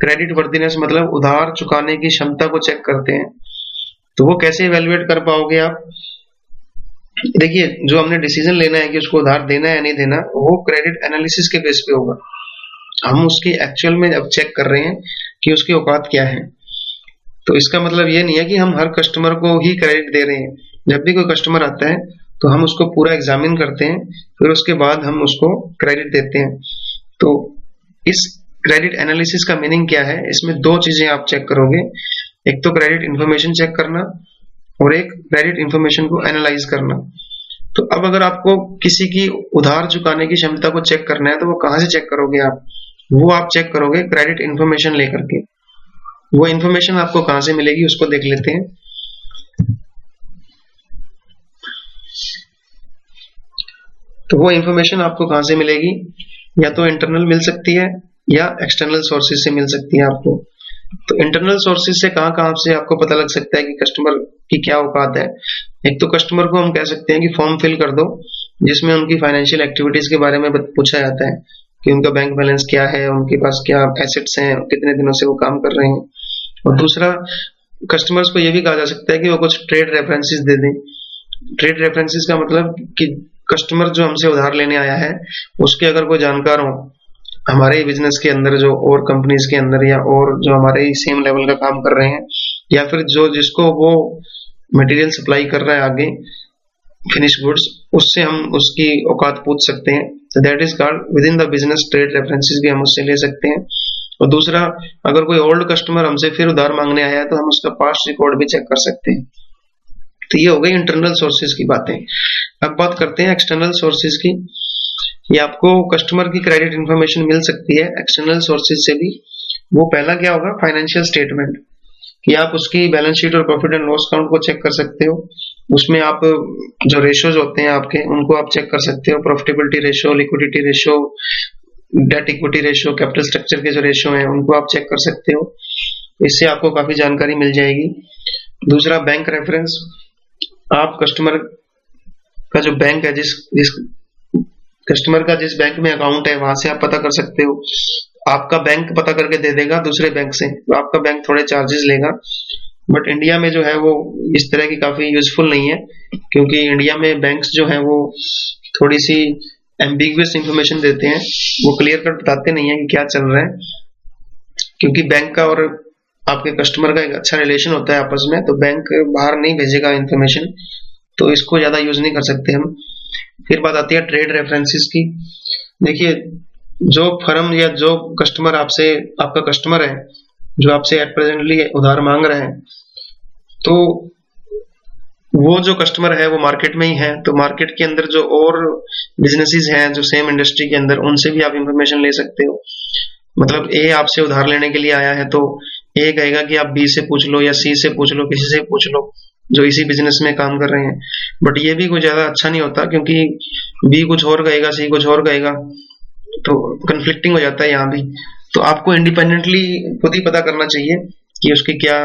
क्रेडिट वर्दीनेस मतलब उधार चुकाने की क्षमता को चेक करते हैं। तो वो कैसे इवेल्युएट कर पाओगे आप? देखिए जो हमने डिसीजन लेना है कि उसको उधार देना है या नहीं देना, वो क्रेडिट एनालिसिस के बेस पे होगा। हम उसकी एक्चुअल में अब चेक कर रहे हैं कि उसकी औकात क्या है। तो इसका मतलब ये नहीं है कि हम हर कस्टमर को ही क्रेडिट दे रहे हैं। जब भी कोई कस्टमर आता है तो हम उसको पूरा एग्जामिन करते हैं, फिर उसके बाद हम उसको क्रेडिट देते हैं। तो इस क्रेडिट एनालिसिस का मीनिंग क्या है, इसमें दो चीजें आप चेक करोगे, एक तो क्रेडिट इंफॉर्मेशन चेक करना और एक क्रेडिट इंफॉर्मेशन को एनालाइज करना। तो अब अगर आपको किसी की उधार चुकाने की क्षमता को चेक करना है तो वो कहां से चेक करोगे आप? वो आप चेक करोगे क्रेडिट इंफॉर्मेशन लेकर के। वो इंफॉर्मेशन आपको कहां से मिलेगी उसको देख लेते हैं। तो वो इंफॉर्मेशन आपको कहां से मिलेगी, या तो इंटरनल मिल सकती है या एक्सटर्नल सोर्सेज से मिल सकती है आपको। तो इंटरनल सोर्सेज से कहां कहां से आपको पता लग सकता है कि कस्टमर की क्या औकात है। एक तो कस्टमर को हम कह सकते हैं कि फॉर्म फिल कर दो जिसमें उनकी फाइनेंशियल एक्टिविटीज के बारे में पूछा जाता है कि उनका बैंक बैलेंस क्या है, उनके पास क्या एसेट्स हैं, कितने दिनों से वो काम कर रहे हैं। और दूसरा कस्टमर्स को ये भी कहा जा सकता है कि वो कुछ ट्रेड रेफरेंसेस दे दें। ट्रेड रेफरेंसेस का मतलब कि कस्टमर जो हमसे उधार लेने आया है उसके अगर कोई जानकार हो हमारे बिजनेस के अंदर, जो और कंपनीज के अंदर, या और जो हमारे सेम लेवल का काम कर रहे हैं, या फिर जो जिसको वो मटेरियल सप्लाई कर रहा है आगे फिनिश गुड्स, उससे हम उसकी औकात पूछ सकते हैं। तो that is called with in the business trade references भी हम उससे ले सकते हैं। और दूसरा अगर कोई ओल्ड कस्टमर हमसे फिर उधार मांगने आया है तो हम उसका पास्ट रिकॉर्ड भी चेक कर सकते हैं। तो ये हो गई इंटरनल सोर्सेज की बातें। अब बात करते हैं एक्सटर्नल सोर्सेज की। ये आपको कस्टमर की क्रेडिट इंफॉर्मेशन मिल सकती है एक्सटर्नल सोर्सेज से भी। वो पहला क्या होगा, फाइनेंशियल स्टेटमेंट, कि आप उसकी बैलेंस शीट और प्रॉफिट एंड लॉस अकाउंट को चेक कर सकते हो। उसमें आप जो रेशियोज होते हैं आपके उनको आप चेक कर सकते हो, profitability ratio, liquidity ratio, debt equity ratio, capital structure के जो रेशियो हैं उनको आप चेक कर सकते हो। इससे आपको काफी जानकारी मिल जाएगी। दूसरा बैंक रेफरेंस, आप कस्टमर का जो बैंक है जिस कस्टमर का जिस बैंक में अकाउंट है वहां से आप पता कर सकते हो। आपका बैंक पता करके दे देगा दूसरे बैंक से, तो आपका बैंक थोड़े चार्जेस लेगा। बट इंडिया में जो है वो इस तरह की काफी यूजफुल नहीं है, क्योंकि इंडिया में बैंक्स जो है वो थोड़ी सी एम्बिगुअस इंफॉर्मेशन देते हैं, वो क्लियर कट बताते नहीं है कि क्या चल रहा है। क्योंकि बैंक का और आपके कस्टमर का एक अच्छा रिलेशन होता है आपस में, तो बैंक बाहर नहीं भेजेगा इंफॉर्मेशन, तो इसको ज्यादा यूज नहीं कर सकते हम। फिर बात आती है ट्रेड रेफरेंसेस की। देखिए, जो फर्म या जो कस्टमर आपसे, आपका कस्टमर है जो आपसे एट प्रेजेंटली उधार मांग रहे हैं, तो वो जो कस्टमर है वो मार्केट में ही है, तो मार्केट के अंदर जो और बिजनेसेस हैं जो सेम इंडस्ट्री के अंदर, उनसे भी आप इंफॉर्मेशन ले सकते हो। मतलब ए आपसे उधार लेने के लिए आया है तो ए कहेगा कि आप बी से पूछ लो या सी से पूछ लो, किसी से पूछ लो जो इसी बिजनेस में काम कर रहे हैं। बट ये भी कोई ज्यादा अच्छा नहीं होता, क्योंकि बी कुछ और कहेगा, सी कुछ और कहेगा, तो कंफ्लिक्टिंग हो जाता है यहाँ भी। तो आपको इंडिपेंडेंटली खुद ही पता करना चाहिए कि उसकी क्या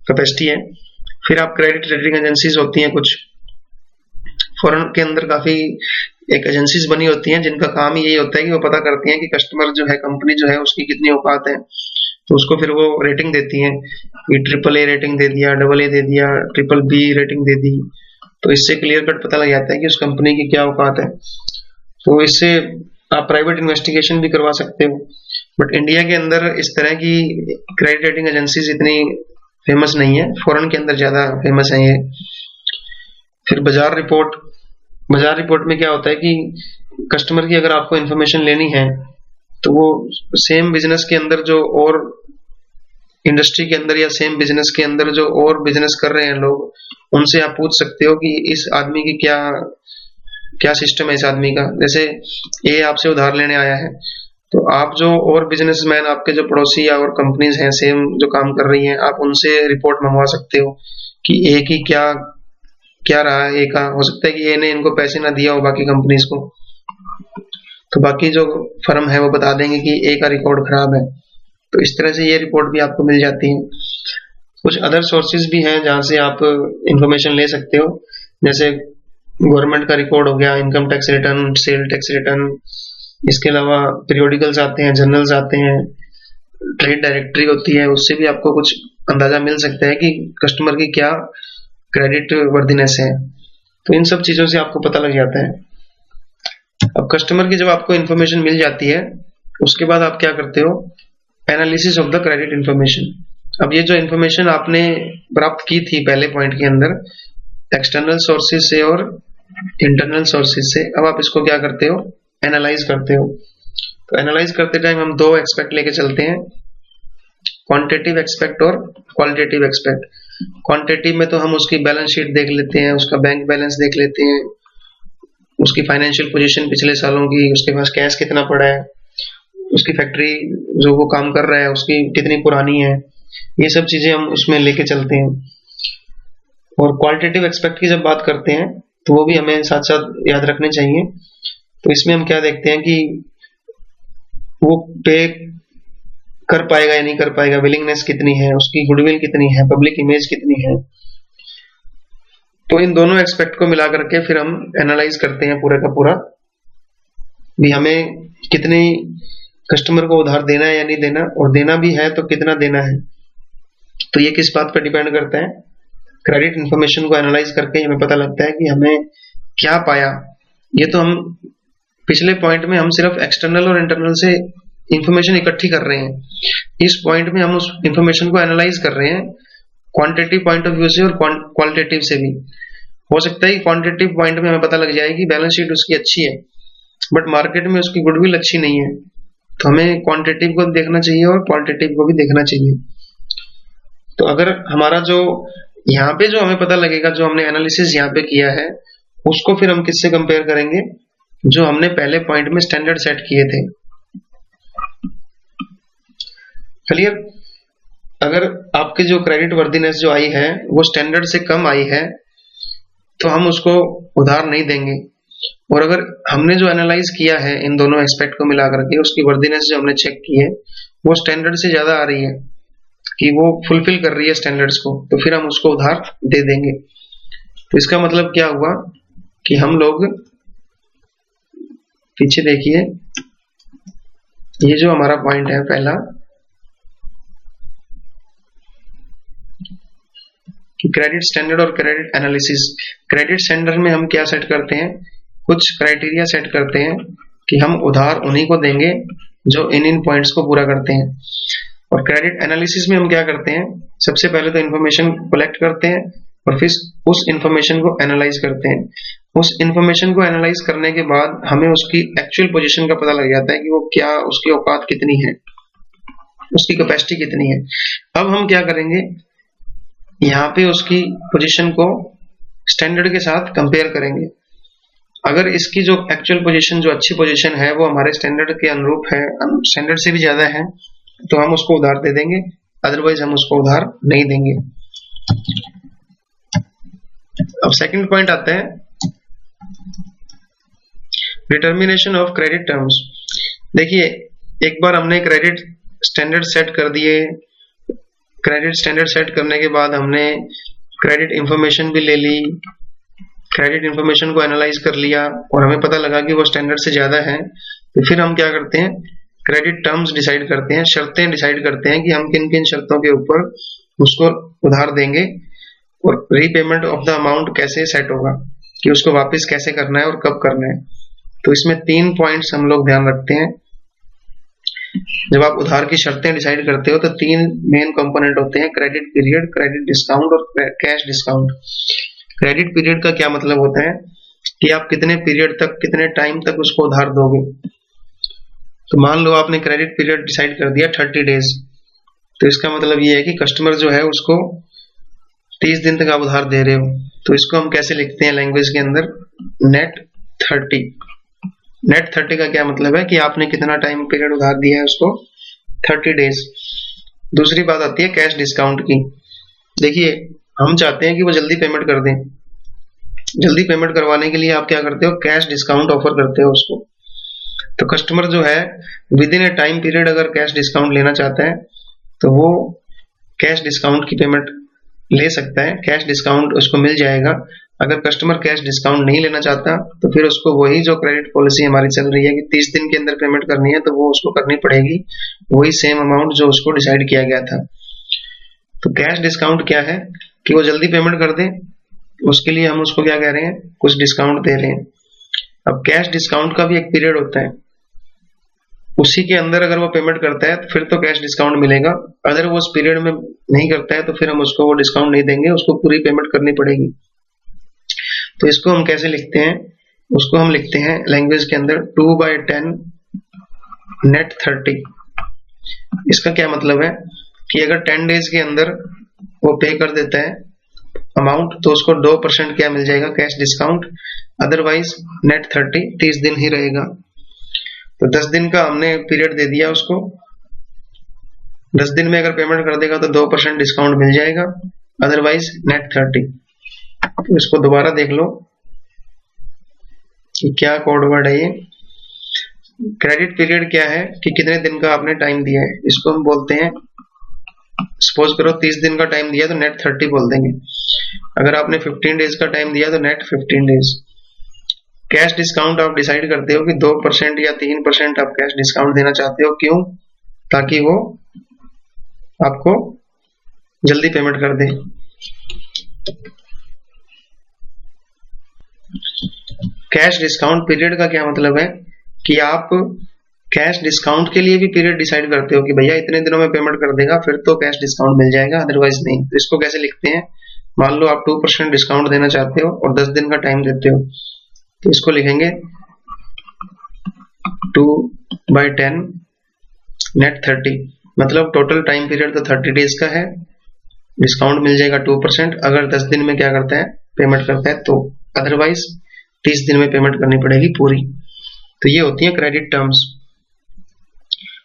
कैपेसिटी है। फिर आप क्रेडिट रेटिंग एजेंसीज होती हैं कुछ, फॉरेन के अंदर काफी एक एजेंसीज बनी होती हैं जिनका काम ही यही होता है कि वो पता करती हैं कि कस्टमर जो है, कंपनी जो है, उसकी कितनी औकात है, तो उसको फिर वो रेटिंग देती हैं कि ट्रिपल ए रेटिंग दे दिया, डबल ए दे दिया, ट्रिपल बी रेटिंग दे दी। तो इससे क्लियर कट पता लग जाता है कि उस कंपनी की क्या औकात है। तो इससे आप प्राइवेट इन्वेस्टिगेशन भी करवा सकते हो। बट इंडिया के अंदर इस तरह की क्रेडिट रेटिंग एजेंसीज इतनी फेमस नहीं है, फॉरेन के अंदर ज्यादा फेमस है ये। फिर बाजार रिपोर्ट। बाजार रिपोर्ट में क्या होता है कि कस्टमर की अगर आपको इन्फॉर्मेशन लेनी है तो वो सेम बिजनेस के अंदर जो और इंडस्ट्री के अंदर या सेम बिजनेस के अंदर जो और बिजनेस कर रहे हैं लोग, उनसे आप पूछ सकते हो कि इस आदमी की क्या क्या सिस्टम है इस आदमी का। जैसे ए आपसे उधार लेने आया है, तो आप जो और बिजनेसमैन, आपके जो पड़ोसी या और कंपनीज हैं सेम जो काम कर रही हैं, आप उनसे रिपोर्ट मंगवा सकते हो कि ए की क्या क्या रहा है। ए का हो सकता है कि ए ने इनको पैसे ना दिया हो बाकी कंपनीज को, तो बाकी जो फर्म है वो बता देंगे कि ए का रिकॉर्ड खराब है। तो इस तरह से ये रिपोर्ट भी आपको मिल जाती है। कुछ अदर सोर्सेज भी हैं जहां से आप इंफॉर्मेशन ले सकते हो, जैसे गवर्नमेंट का रिकॉर्ड हो गया, income tax return, sale tax return, इसके अलावा पीरियोडिकल्स आते हैं, जर्नल्स आते हैं, ट्रेड डायरेक्टरी होती है, उससे भी आपको कुछ अंदाजा मिल सकता है कि कस्टमर की क्या क्रेडिट वर्दीनेस है। तो इन सब चीजों से आपको पता लग जाता है। अब कस्टमर की जब आपको इन्फॉर्मेशन मिल जाती है, उसके बाद आप क्या करते हो, analysis of the credit information. अब ये जो इन्फॉर्मेशन आपने प्राप्त की थी पहले पॉइंट के अंदर, एक्सटर्नल सोर्सेज से और इंटरनल सोर्सेज से, अब आप इसको क्या करते हो, एनालाइज करते हो। तो एनालाइज करते टाइम हम दो एक्सपेक्ट लेके चलते हैं, क्वांटिटेटिव एक्सपेक्ट और क्वालिटेटिव एक्सपेक्ट। क्वांटिटेटिव में तो हम उसकी बैलेंस शीट देख लेते हैं, उसका बैंक बैलेंस देख लेते हैं, उसकी फाइनेंशियल पोजीशन पिछले सालों की, उसके पास कैश कितना पड़ा है, उसकी फैक्ट्री जो वो काम कर रहा है उसकी कितनी पुरानी है, ये सब चीजें हम उसमें लेके चलते हैं। और क्वालिटेटिव एक्सपेक्ट की जब बात करते हैं तो वो भी हमें साथ साथ याद रखने चाहिए। तो इसमें हम क्या देखते हैं कि वो पे कर पाएगा या नहीं कर पाएगा, विलिंगनेस कितनी है, उसकी गुडविल कितनी है, पब्लिक इमेज कितनी है। तो इन दोनों एक्सपेक्ट को मिला करके फिर हम एनालाइज करते हैं पूरा का पूरा, भी हमें कितनी कस्टमर को उधार देना है या नहीं देना, और देना भी है तो कितना देना है। तो ये किस बात पर डिपेंड करता है, क्रेडिट इंफॉर्मेशन को एनालाइज करके हमें पता लगता है कि हमें क्या पाया। ये तो हम पिछले पॉइंट में हम सिर्फ एक्सटर्नल और इंटरनल से इंफॉर्मेशन इकट्ठी कर रहे हैं, इस पॉइंट में हम उस इंफॉर्मेशन को एनालाइज कर रहे हैं क्वांटिटेटिव पॉइंट ऑफ व्यू से और क्वालिटेटिव से भी। हो सकता है कि क्वांटिटेटिव पॉइंट में हमें पता लग जाए कि बैलेंस शीट उसकी अच्छी है, बट मार्केट में उसकी गुडविल अच्छी नहीं है, तो हमें क्वांटिटेटिव को देखना चाहिए और क्वालिटेटिव को भी देखना चाहिए। तो अगर हमारा जो यहाँ पे जो हमें पता लगेगा, जो हमने एनालिसिस यहाँ पे किया है, उसको फिर हम किससे कंपेयर करेंगे, जो हमने पहले पॉइंट में स्टैंडर्ड सेट किए थे। क्लियर? अगर आपकी जो क्रेडिट वर्दीनेस जो आई है वो स्टैंडर्ड से कम आई है तो हम उसको उधार नहीं देंगे। और अगर हमने जो एनालाइज किया है इन दोनों एक्सपेक्ट को मिलाकर के, उसकी वर्दीनेस जो हमने चेक की है वो स्टैंडर्ड से ज्यादा आ रही है कि वो फुलफिल कर रही है स्टैंडर्ड्स को, तो फिर हम उसको उधार दे देंगे। तो इसका मतलब क्या हुआ कि हम लोग, पीछे देखिए, ये जो हमारा पॉइंट है पहला कि क्रेडिट स्टैंडर्ड और क्रेडिट एनालिसिस। क्रेडिट स्टैंडर्ड में हम क्या सेट करते हैं, कुछ क्राइटेरिया सेट करते हैं कि हम उधार उन्हीं को देंगे जो इन पॉइंट्स को पूरा करते हैं। और क्रेडिट एनालिसिस में हम क्या करते हैं, सबसे पहले तो इंफॉर्मेशन कलेक्ट करते हैं और फिर उस इंफॉर्मेशन को एनालाइज करते हैं। उस इंफॉर्मेशन को एनालाइज करने के बाद हमें उसकी एक्चुअल पोजीशन का पता लग जाता है कि वो क्या, उसकी औकात कितनी है, उसकी कैपेसिटी कितनी है। अब हम क्या करेंगे, यहाँ पे उसकी पोजीशन को स्टैंडर्ड के साथ कंपेयर करेंगे। अगर इसकी जो एक्चुअल पोजीशन, जो अच्छी पोजीशन है, वो हमारे स्टैंडर्ड के अनुरूप है, स्टैंडर्ड से भी ज्यादा है, तो हम उसको उधार दे देंगे, अदरवाइज हम उसको उधार नहीं देंगे। अब सेकंड पॉइंट आता है डिटर्मिनेशन ऑफ क्रेडिट टर्म्स। देखिए, एक बार हमने क्रेडिट स्टैंडर्ड सेट कर दिए, क्रेडिट स्टैंडर्ड सेट करने के बाद हमने क्रेडिट इंफॉर्मेशन भी ले ली, क्रेडिट इंफॉर्मेशन को एनालाइज कर लिया और हमें पता लगा कि वो स्टैंडर्ड से ज्यादा है, तो फिर हम क्या करते हैं, क्रेडिट टर्म्स डिसाइड करते हैं, शर्तें डिसाइड करते हैं कि हम किन किन शर्तों के ऊपर उसको उधार देंगे और रीपेमेंट ऑफ द अमाउंट कैसे सेट होगा, कि उसको वापस कैसे करना है और कब करना है। तो इसमें 3 पॉइंट्स हम लोग ध्यान रखते हैं। जब आप उधार की शर्तें डिसाइड करते हो तो 3 मेन कंपोनेंट होते हैं, क्रेडिट पीरियड, क्रेडिट डिस्काउंट और कैश डिस्काउंट। क्रेडिट पीरियड का क्या मतलब होता है कि आप कितने पीरियड तक, कितने टाइम तक उसको उधार दोगे। तो मान लो आपने क्रेडिट पीरियड डिसाइड कर दिया 30 डेज, तो इसका मतलब ये है कि कस्टमर जो है उसको 30 दिन तक आप उधार दे रहे हो। तो इसको हम कैसे लिखते हैं लैंग्वेज के अंदर, नेट 30। नेट 30 का क्या मतलब है कि आपने कितना टाइम पीरियड उधार दिया है उसको, 30 डेज। दूसरी बात आती है कैश डिस्काउंट की। देखिए, हम चाहते हैं कि वो जल्दी पेमेंट कर दें। जल्दी पेमेंट करवाने के लिए आप क्या करते हो, कैश डिस्काउंट ऑफर करते हो उसको। तो कस्टमर जो है with in A time period अगर कैश डिस्काउंट लेना चाहता है तो वो कैश डिस्काउंट की पेमेंट ले सकता है, कैश डिस्काउंट उसको मिल जाएगा। अगर कस्टमर कैश डिस्काउंट नहीं लेना चाहता तो फिर उसको वही जो क्रेडिट पॉलिसी हमारी चल रही है कि 30 दिन के अंदर पेमेंट करनी है, तो वो उसको करनी पड़ेगी, वही सेम अमाउंट जो उसको डिसाइड किया गया था। तो कैश डिस्काउंट क्या है कि वो जल्दी पेमेंट कर दे, उसके लिए हम उसको क्या कह रहे हैं, कुछ डिस्काउंट दे रहे हैं। अब कैश डिस्काउंट का भी एक पीरियड होता है, उसी के अंदर अगर वो पेमेंट करता है तो फिर तो कैश डिस्काउंट मिलेगा, अगर वो उस पीरियड में नहीं करता है तो फिर हम उसको वो डिस्काउंट नहीं देंगे, उसको पूरी पेमेंट करनी पड़ेगी। तो इसको हम कैसे लिखते हैं, उसको हम लिखते हैं लैंग्वेज के अंदर 2/10 नेट 30। इसका क्या मतलब है कि अगर 10 डेज के अंदर वो पे कर देता है अमाउंट तो उसको 2% क्या मिल जाएगा, कैश डिस्काउंट, अदरवाइज नेट 30 दिन ही रहेगा। तो 10 दिन का हमने पीरियड दे दिया उसको, 10 दिन में अगर पेमेंट कर देगा तो 2% डिस्काउंट मिल जाएगा, अदरवाइज नेट 30। तो इसको दोबारा देख लो कि क्या कोड वर्ड है ये। क्रेडिट पीरियड क्या है कि कितने दिन का आपने टाइम दिया है, इसको हम बोलते हैं, सपोज करो 30 दिन का टाइम दिया तो नेट 30 बोल देंगे। अगर आपने 15 डेज का टाइम दिया तो नेट 15 डेज। कैश डिस्काउंट आप डिसाइड करते हो कि 2% या 3% आप कैश डिस्काउंट देना चाहते हो, क्यों, ताकि वो आपको जल्दी पेमेंट कर दे। कैश डिस्काउंट पीरियड का क्या मतलब है कि आप कैश डिस्काउंट के लिए भी पीरियड डिसाइड करते हो कि भैया इतने दिनों में पेमेंट कर देगा फिर तो कैश डिस्काउंट मिल जाएगा, अदरवाइज नहीं। तो इसको कैसे लिखते हैं, मान लो आप 2% डिस्काउंट देना चाहते हो और 10 दिन का टाइम देते हो, तो इसको लिखेंगे 2/10 नेट 30, मतलब टोटल टाइम पीरियड तो 30 डेज का है, डिस्काउंट मिल जाएगा 2% अगर 10 दिन में क्या करता है, पेमेंट करता है, तो अदरवाइज 30 दिन में पेमेंट करनी पड़ेगी पूरी। तो ये होती है क्रेडिट टर्म्स।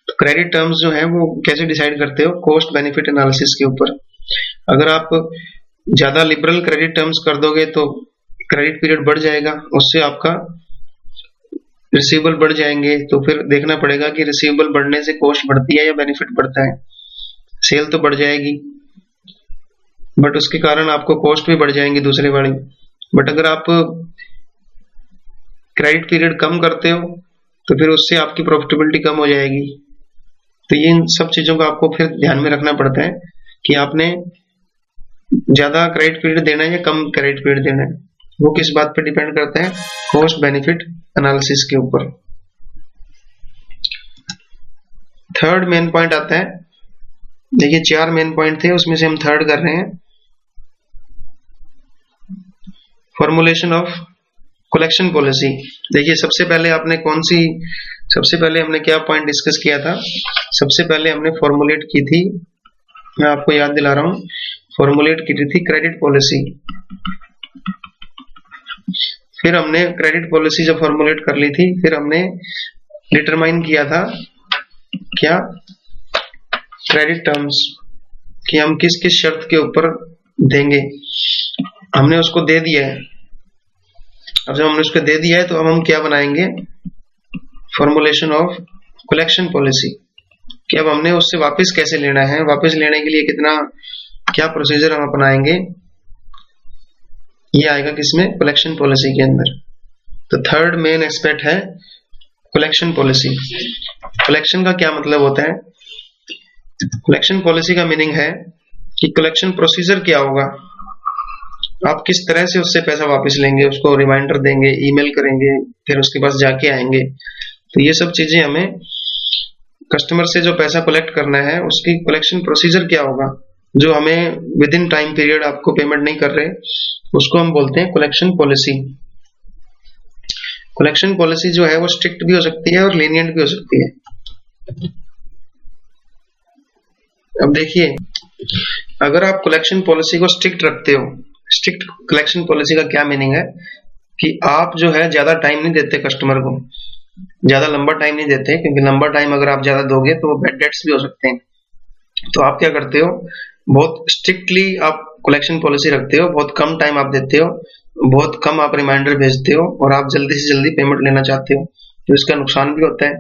तो क्रेडिट टर्म्स जो है वो कैसे डिसाइड करते हो, कॉस्ट बेनिफिट एनालिसिस के ऊपर। अगर आप ज्यादा लिबरल क्रेडिट टर्म्स कर दोगे तो क्रेडिट पीरियड बढ़ जाएगा, उससे आपका रिसीवेबल बढ़ जाएंगे, तो फिर देखना पड़ेगा कि रिसीवेबल बढ़ने से कॉस्ट बढ़ती है या बेनिफिट बढ़ता है। सेल तो बढ़ जाएगी बट उसके कारण आपको कॉस्ट भी बढ़ जाएंगी दूसरे वाली। बट अगर आप क्रेडिट पीरियड कम करते हो तो फिर उससे आपकी प्रॉफिटेबिलिटी कम हो जाएगी। तो ये इन सब चीजों का आपको फिर ध्यान में रखना पड़ता है कि आपने ज्यादा क्रेडिट पीरियड देना है या कम क्रेडिट पीरियड देना है, वो किस बात पे डिपेंड करता है, कॉस्ट बेनिफिट एनालिसिस के ऊपर। थर्ड मेन पॉइंट आता है, देखिए 4 मेन पॉइंट थे उसमें से हम थर्ड कर रहे हैं, फॉर्मुलेशन ऑफ कलेक्शन पॉलिसी। देखिए सबसे पहले हमने क्या पॉइंट डिस्कस किया था। सबसे पहले हमने फॉर्मुलेट की थी, मैं आपको याद दिला रहा हूं, फॉर्मुलेट की थी क्रेडिट पॉलिसी। फिर हमने क्रेडिट पॉलिसी जब फॉर्मुलेट कर ली थी, फिर हमने डिटरमाइन किया था क्या, क्रेडिट टर्म्स, कि हम किस किस शर्त के ऊपर देंगे। हमने उसको दे दिया है। अब जब हमने उसको दे दिया है तो अब हम क्या बनाएंगे, फॉर्मुलेशन ऑफ कलेक्शन पॉलिसी, कि अब हमने उससे वापस कैसे लेना है, वापस लेने के लिए क्या प्रोसीजर हम अपनाएंगे, ये आएगा किसमें, कलेक्शन पॉलिसी के अंदर। तो थर्ड मेन एस्पेक्ट है कलेक्शन पॉलिसी। कलेक्शन का क्या मतलब होता है, कलेक्शन पॉलिसी का मीनिंग है कि कलेक्शन प्रोसीजर क्या होगा, आप किस तरह से उससे पैसा वापस लेंगे, उसको रिमाइंडर देंगे, ईमेल करेंगे, फिर उसके पास जाके आएंगे। तो ये सब चीजें हमें कस्टमर से जो पैसा कलेक्ट करना है उसकी कलेक्शन प्रोसीजर क्या होगा, जो हमें विद इन टाइम पीरियड आपको पेमेंट नहीं कर रहे, उसको हम बोलते हैं कलेक्शन पॉलिसी। कलेक्शन पॉलिसी जो है वो स्ट्रिक्ट भी हो सकती है और लीनियंट भी हो सकती है। अब देखिए, अगर आप कलेक्शन पॉलिसी को स्ट्रिक्ट रखते हो, स्ट्रिक्ट कलेक्शन पॉलिसी का क्या मीनिंग है कि आप जो है ज्यादा टाइम नहीं देते कस्टमर को, ज्यादा लंबा टाइम नहीं देते, क्योंकि लंबा टाइम अगर आप ज्यादा दोगे तो बैड डेट्स भी हो सकते हैं। तो आप क्या करते हो, बहुत स्ट्रिक्टली आप कलेक्शन पॉलिसी रखते हो, बहुत कम टाइम आप देते हो, बहुत कम आप रिमाइंडर भेजते हो, और आप जल्दी से जल्दी पेमेंट लेना चाहते हो। तो इसका नुकसान भी होता है,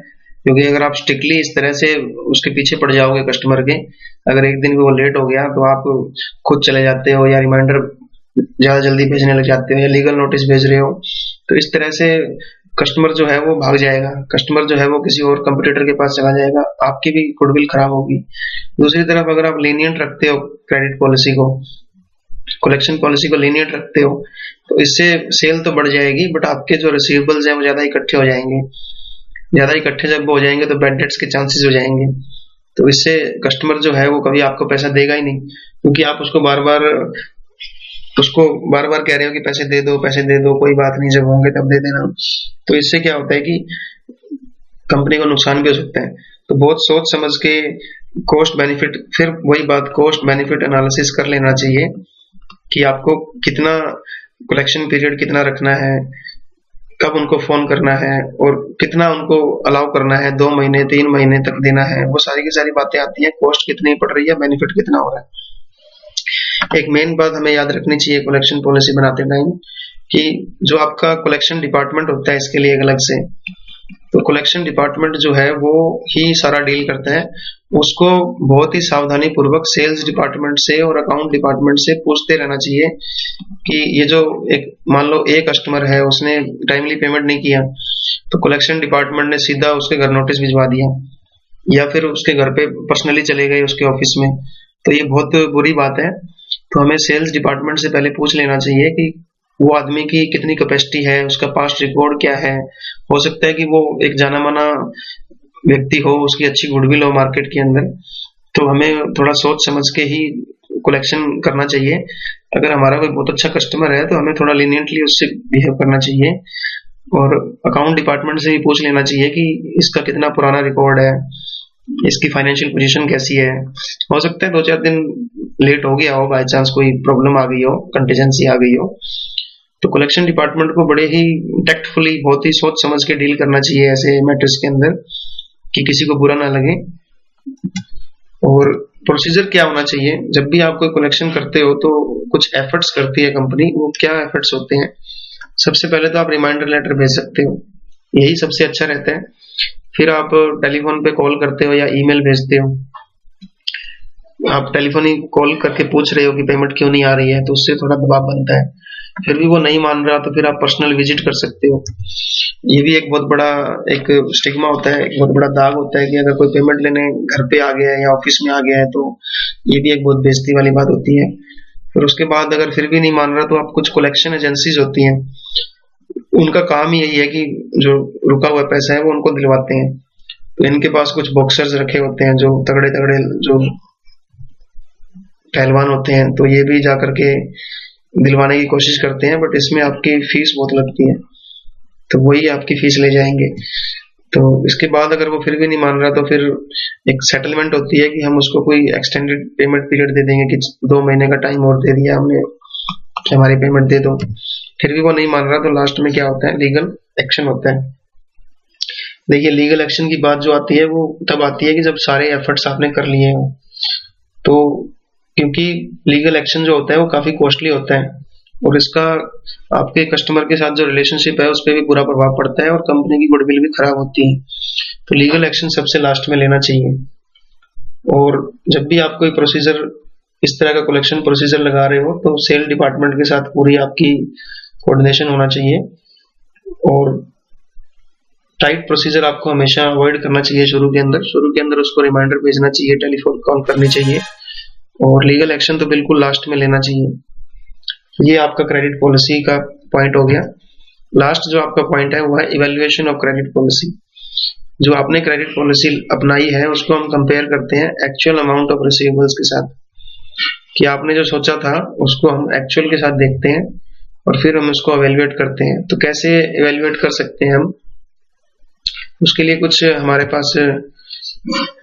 क्योंकि अगर आप स्ट्रिक्टली इस तरह से उसके पीछे पड़ जाओगे कस्टमर के, अगर एक दिन भी वो लेट हो गया तो आप खुद चले जाते हो, या रिमाइंडर ज्यादा जल्दी भेजने लग जाते हो, या लीगल नोटिस भेज रहे हो, तो इस तरह से कस्टमर जो है वो भाग जाएगा, कस्टमर जो है वो किसी और कंपटीटर के पास चला जाएगा, आपकी भी गुडविल खराब होगी। दूसरी तरफ अगर आप लीनियंट रखते हो क्रेडिट पॉलिसी को, कलेक्शन पॉलिसी को लीनियंट रखते हो, तो इससे सेल तो बढ़ जाएगी, बट आपके जो रिसीवेबल्स हैं वो ज्यादा इकट्ठे हो जाएंगे। ज्यादा इकट्ठे जब हो जाएंगे तो बैड डेट्स के चांसेस हो जाएंगे। तो इससे कस्टमर जो है वो कभी आपको पैसा देगा ही नहीं, क्योंकि आप उसको बार बार कह रहे हो कि पैसे दे दो, कोई बात नहीं, जब होंगे तब दे देना। तो इससे क्या होता है कि कंपनी को नुकसान भी हो सकता है। तो बहुत सोच समझ के कॉस्ट बेनिफिट, फिर वही बात, कॉस्ट बेनिफिट एनालिसिस कर लेना चाहिए कि आपको कितना कलेक्शन पीरियड कितना रखना है, कब उनको फोन करना है, और कितना उनको अलाउ करना है, 2 महीने 3 महीने तक देना है, वो सारी की सारी बातें आती हैं। कॉस्ट कितनी पड़ रही है, बेनिफिट कितना हो रहा है। एक मेन बात हमें याद रखनी चाहिए कलेक्शन पॉलिसी बनाते टाइम, कि जो आपका कलेक्शन डिपार्टमेंट होता है इसके लिए अलग से, तो कलेक्शन डिपार्टमेंट जो है वो ही सारा डील करता है। उसको बहुत ही सावधानी पूर्वक सेल्स डिपार्टमेंट से और अकाउंट डिपार्टमेंट से पूछते रहना चाहिए कि ये जो एक, मान लो एक कस्टमर है, उसने टाइमली पेमेंट नहीं किया, तो कलेक्शन डिपार्टमेंट ने सीधा उसके घर नोटिस भिजवा दिया, या फिर उसके घर पे पर्सनली चले गए उसके ऑफिस में, तो ये बहुत बुरी बात है। तो हमें सेल्स डिपार्टमेंट से पहले पूछ लेना चाहिए कि वो आदमी की कितनी कैपेसिटी है, उसका पास्ट रिकॉर्ड क्या है। हो सकता है कि वो एक जाना माना व्यक्ति हो, उसकी अच्छी गुडविल हो मार्केट के अंदर, तो हमें थोड़ा सोच समझ के ही कलेक्शन करना चाहिए। अगर हमारा कोई बहुत अच्छा कस्टमर है तो हमें थोड़ा लीनियंटली उससे बिहेव करना चाहिए, और अकाउंट डिपार्टमेंट से भी पूछ लेना चाहिए कि इसका कितना पुराना रिकॉर्ड है, इसकी फाइनेंशियल पोजीशन कैसी है। हो सकता है 2-4 दिन लेट हो गया हो, बाय चांस कोई प्रॉब्लम आ गई हो, कंटीजेंसी आ गई हो, तो कलेक्शन डिपार्टमेंट को बड़े ही टैक्टफुली, बहुत ही सोच समझ के डील करना चाहिए ऐसे मैटर्स के अंदर, कि किसी को बुरा ना लगे। और प्रोसीजर क्या होना चाहिए, जब भी आप कोई कलेक्शन करते हो तो कुछ एफर्ट्स करती है कंपनी, वो क्या एफर्ट्स होते हैं। सबसे पहले तो आप रिमाइंडर लेटर भेज सकते हो, यही सबसे अच्छा रहता है। फिर आप टेलीफोन पे कॉल करते हो या ईमेल भेजते हो। आप टेलीफोन कॉल करके पूछ रहे हो कि पेमेंट क्यों नहीं आ रही है, तो उससे थोड़ा दबाव बनता है। फिर भी वो नहीं मान रहा, तो फिर आप पर्सनल विजिट कर सकते हो। ये भी एक बहुत बड़ा एक स्टिग्मा होता है, एक बहुत बड़ा दाग होता है कि अगर कोई पेमेंट लेने घर पे आ गया है या ऑफिस में आ गया है, तो ये भी एक बहुत बेइज्जती वाली बात होती है। फिर उसके बाद अगर फिर भी नहीं मान रहा, तो आप कुछ कलेक्शन एजेंसीज होती हैं, उनका काम ही यही है कि जो रुका हुआ पैसा है वो उनको दिलवाते हैं। तो इनके पास कुछ बॉक्सर्स रखे होते हैं जो तगड़े तगड़े जो पहलवान होते हैं, तो ये भी जाकर के दिलवाने की कोशिश करते हैं, बट इसमें आपकी फीस बहुत लगती है। तो वही आपकी फीस ले जाएंगे। तो इसके बाद अगर वो फिर भी नहीं मान रहा तो फिर एक सेटलमेंट होती है कि हम उसको कोई एक्सटेंडेड पेमेंट पीरियड दे देंगे कि 2 महीने का टाइम और दे दिया हमने कि हमारी पेमेंट दे दो। फिर भी वो नहीं मान रहा तो लास्ट में क्या होता है, लीगल एक्शन होता है। देखिए लीगल एक्शन की बात जो आती है वो तब आती है कि जब सारे एफर्ट्स आपने कर लिए हो। तो क्योंकि लीगल एक्शन जो होता है वो काफी कॉस्टली होता है और इसका आपके कस्टमर के साथ जो रिलेशनशिप है उस पर भी बुरा प्रभाव पड़ता है और कंपनी की गुडविल भी खराब होती है। तो लीगल एक्शन सबसे लास्ट में लेना चाहिए। और जब भी आप कोई प्रोसीजर इस तरह का कलेक्शन प्रोसीजर लगा रहे हो तो सेल डिपार्टमेंट के साथ पूरी आपकी कोऑर्डिनेशन होना चाहिए और टाइट प्रोसीजर आपको हमेशा अवॉइड करना चाहिए। शुरू के अंदर उसको रिमाइंडर भेजना चाहिए, टेलीफोन कॉल करनी चाहिए और लीगल एक्शन तो बिल्कुल लास्ट में लेना चाहिए। ये आपका क्रेडिट पॉलिसी का पॉइंट हो गया। लास्ट जो आपका पॉइंट है वो है इवैल्यूएशन ऑफ क्रेडिट पॉलिसी। जो आपने क्रेडिट पॉलिसी अपनाई है उसको हम कंपेयर करते हैं एक्चुअल अमाउंट ऑफ रिसीवेबल्स के साथ, कि आपने जो सोचा था उसको हम एक्चुअल के साथ देखते हैं और फिर हम उसको इवैल्यूएट करते हैं। तो कैसे इवैल्यूएट कर सकते हैं हम, उसके लिए कुछ हमारे पास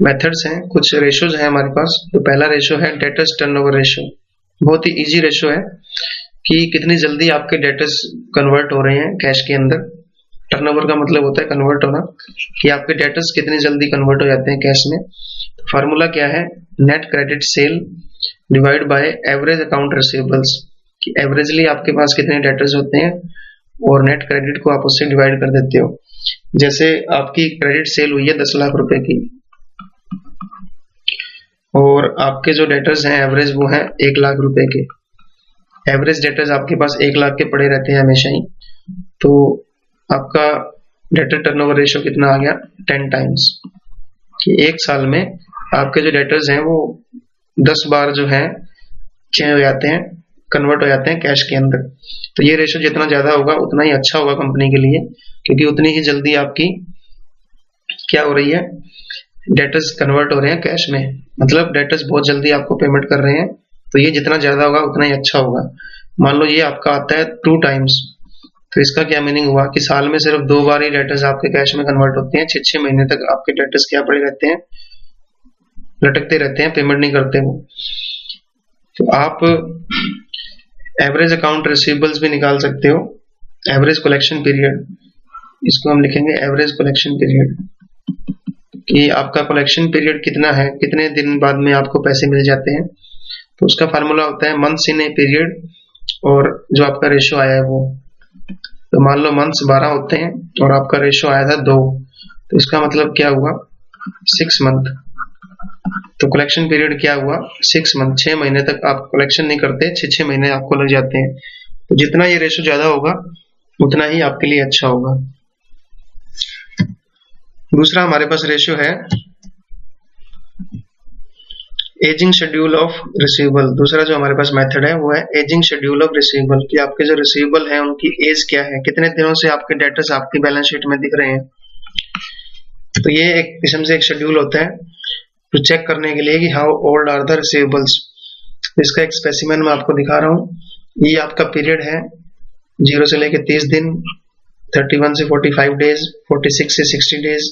मेथड्स हैं, कुछ रेशियोज हैं हमारे पास। तो पहला रेशियो है डेटर्स टर्नओवर रेशियो। बहुत ही इजी रेशियो है कि कितनी जल्दी आपके डेटर्स कन्वर्ट हो रहे हैं कैश के अंदर। टर्नओवर का मतलब होता है कन्वर्ट होना, कि आपके डेटर्स कितनी जल्दी कन्वर्ट हो जाते हैं कैश में। तो फार्मूला क्या है, net credit sale divide by average account receivables, कि एवरेजली आपके पास कितने डेटर्स होते हैं और नेट क्रेडिट को आप उससे डिवाइड कर देते हो। जैसे आपकी क्रेडिट सेल हुई है 10 लाख रुपए की और आपके जो डेटर्स हैं एवरेज वो हैं 1 लाख रुपए के। एवरेज डेटर्स आपके पास 1 लाख के पड़े रहते हैं हमेशा ही। तो आपका डेटर टर्नओवर रेशियो कितना आ गया, 10 टाइम्स, कि एक साल में आपके जो डेटर्स हैं वो 10 बार जो है चेंज हो जाते हैं, कन्वर्ट हो जाते हैं कैश के अंदर। तो ये रेशियो जितना ज्यादा होगा उतना ही अच्छा होगा कंपनी के लिए, क्योंकि उतनी ही जल्दी आपकी क्या हो रही है, डेटर्स कन्वर्ट हो रहे हैं कैश में, मतलब डेटर्स बहुत जल्दी आपको पेमेंट कर रहे हैं। तो ये जितना ज्यादा होगा उतना ही अच्छा होगा। मान लो ये आपका आता है 2 टाइम्स, तो इसका क्या मीनिंग हुआ कि साल में सिर्फ 2 बार ही डेटर्स आपके कैश में कन्वर्ट होते हैं। 6-6 महीने तक आपके डेटर्स क्या पड़े रहते हैं, लटकते रहते हैं, पेमेंट नहीं करते वो। तो आप एवरेज अकाउंट रिसीवेबल्स भी निकाल सकते हो, एवरेज कलेक्शन पीरियड, इसको हम लिखेंगे एवरेज कलेक्शन पीरियड, कि आपका कलेक्शन पीरियड कितना है, कितने दिन बाद में आपको पैसे मिल जाते हैं। तो उसका फार्मूला होता है मंथ्स इन ए पीरियड और जो आपका रेशियो आया है वो। तो मान लो मंथ्स 12 होते हैं और आपका रेशियो आया था 2, तो इसका मतलब क्या हुआ, 6 मंथ। तो कलेक्शन पीरियड क्या हुआ, 6 मंथ। 6 महीने तक आप कलेक्शन नहीं करते, 6-6 महीने आपको लग जाते हैं। तो जितना ये रेशियो ज्यादा होगा उतना ही आपके लिए अच्छा होगा। दूसरा हमारे पास रेशियो है एजिंग शेड्यूल ऑफ रिसीवेबल। दूसरा जो हमारे पास मेथड है वो है एजिंग शेड्यूल ऑफ रिसीवेबल, कि आपके जो रिसीवेबल है उनकी एज क्या है, कितने दिनों से आपके डेटर्स आपकी बैलेंस शीट में दिख रहे हैं। तो ये एक किस्म से एक शेड्यूल होता है तो चेक करने के लिए कि how old are the receivables. इसका एक स्पेसिमेन मैं आपको दिखा रहा हूँ। ये आपका पीरियड है 0 से लेके 30 दिन, 31 से 45 डेज, 46 से 60 डेज,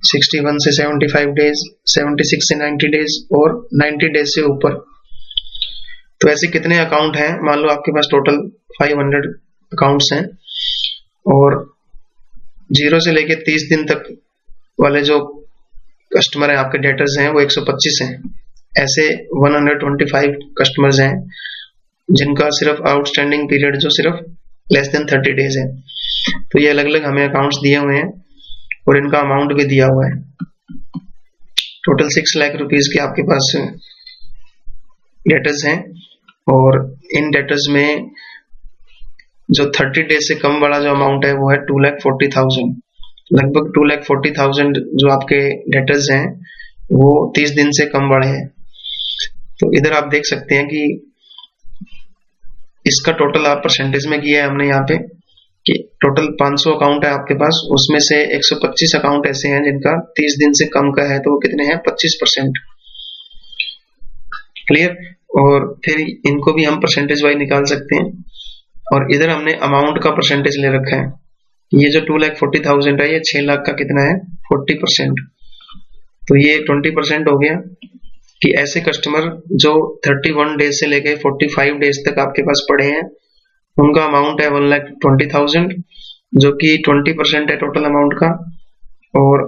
61 से 75 डेज, 76 से 90 डेज और 90 डेज से ऊपर। तो ऐसे कितने अकाउंट हैं, मान लो आपके पास टोटल 500 अकाउंट्स हैं और 0 से लेके 30 दिन तक वाले जो कस्टमर हैं आपके डेटर्स हैं वो 125 हैं। ऐसे 125 कस्टमर्स हैं जिनका सिर्फ आउटस्टैंडिंग पीरियड जो सिर्फ लेस देन 30 डेज है। तो ये अलग अलग हमें अकाउंट्स दिए हुए हैं और इनका अमाउंट भी दिया हुआ है। टोटल 6 लाख रुपीस के आपके पास डेटर्स हैं और इन डेटर्स में जो 30 डेज से कम वाला जो अमाउंट है वो है 2,40,000। लगभग 2,40,000 जो आपके डेटर्स हैं वो 30 दिन से कम वाले हैं। तो इधर आप देख सकते हैं कि इसका टोटल आप परसेंटेज में किया है हमने यहाँ पे, कि टोटल 500 अकाउंट है आपके पास, उसमें से 125 अकाउंट ऐसे हैं जिनका 30 दिन से कम का है, तो वो कितने हैं, 25%। क्लियर। और फिर इनको भी हम परसेंटेज वाइज निकाल सकते हैं और इधर हमने अमाउंट का परसेंटेज ले रखा है। ये जो 2,40,000 है, ये 6 लाख का कितना है 40%। तो ये 20% हो गया कि ऐसे कस्टमर जो 31 डेज से लेके 45 डेज तक आपके पास पड़े हैं, उनका अमाउंट है 1,20,000, जो कि 20% है टोटल अमाउंट का। और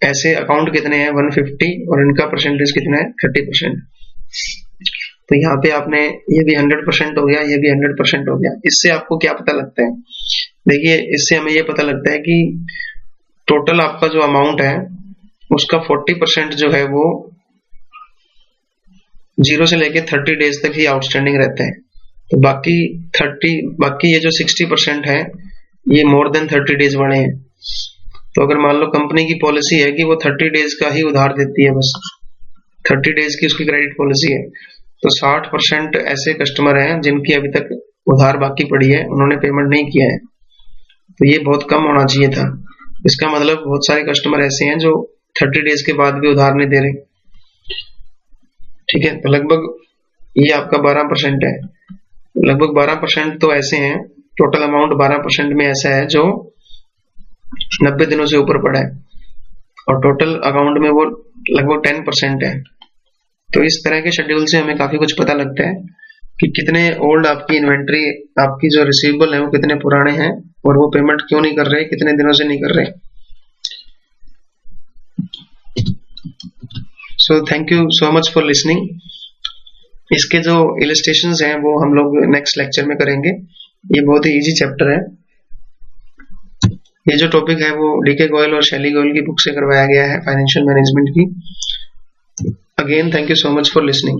ऐसे अकाउंट कितने हैं 150, और इनका परसेंटेज कितना है 30%। तो यहाँ पे आपने ये भी 100% हो गया, ये भी 100% हो गया। इससे आपको क्या पता लगता है? देखिए, इससे हमें ये पता लगता है कि टोटल आपका जो अमाउंट है उसका 40% जो है वो 0 से लेके 30 डेज तक ही आउटस्टैंडिंग रहते हैं। तो बाकी ये जो 60% है, ये मोर देन 30 डेज वाले हैं। तो अगर मान लो कंपनी की पॉलिसी है कि वो 30 डेज का ही उधार देती है, बस 30 डेज की उसकी क्रेडिट पॉलिसी है, तो 60% ऐसे कस्टमर हैं जिनकी अभी तक उधार बाकी पड़ी है, उन्होंने पेमेंट नहीं किया है। तो ये बहुत कम होना चाहिए था। इसका मतलब बहुत सारे कस्टमर ऐसे हैं जो 30 डेज के बाद भी उधार नहीं दे रहे। ठीक है, तो लगभग ये आपका 12% है। लगभग 12% तो ऐसे हैं, टोटल अमाउंट 12% में ऐसा है जो 90 दिनों से ऊपर पड़ा है, और टोटल अकाउंट में वो लगभग 10% है। तो इस तरह के शेड्यूल से हमें काफी कुछ पता लगता है कि कितने ओल्ड आपकी इन्वेंट्री, आपकी जो रिसीवेबल है वो कितने पुराने हैं, और वो पेमेंट क्यों नहीं कर रहे, कितने दिनों से नहीं कर रहे। So thank you so much for listening. इसके जो इलस्ट्रेशंस हैं वो हम लोग नेक्स्ट लेक्चर में करेंगे। ये बहुत ही इजी चैप्टर है। ये जो टॉपिक है वो डीके गोयल और शैली गोयल की बुक से करवाया गया है, फाइनेंशियल मैनेजमेंट की। Again thank you so much for listening.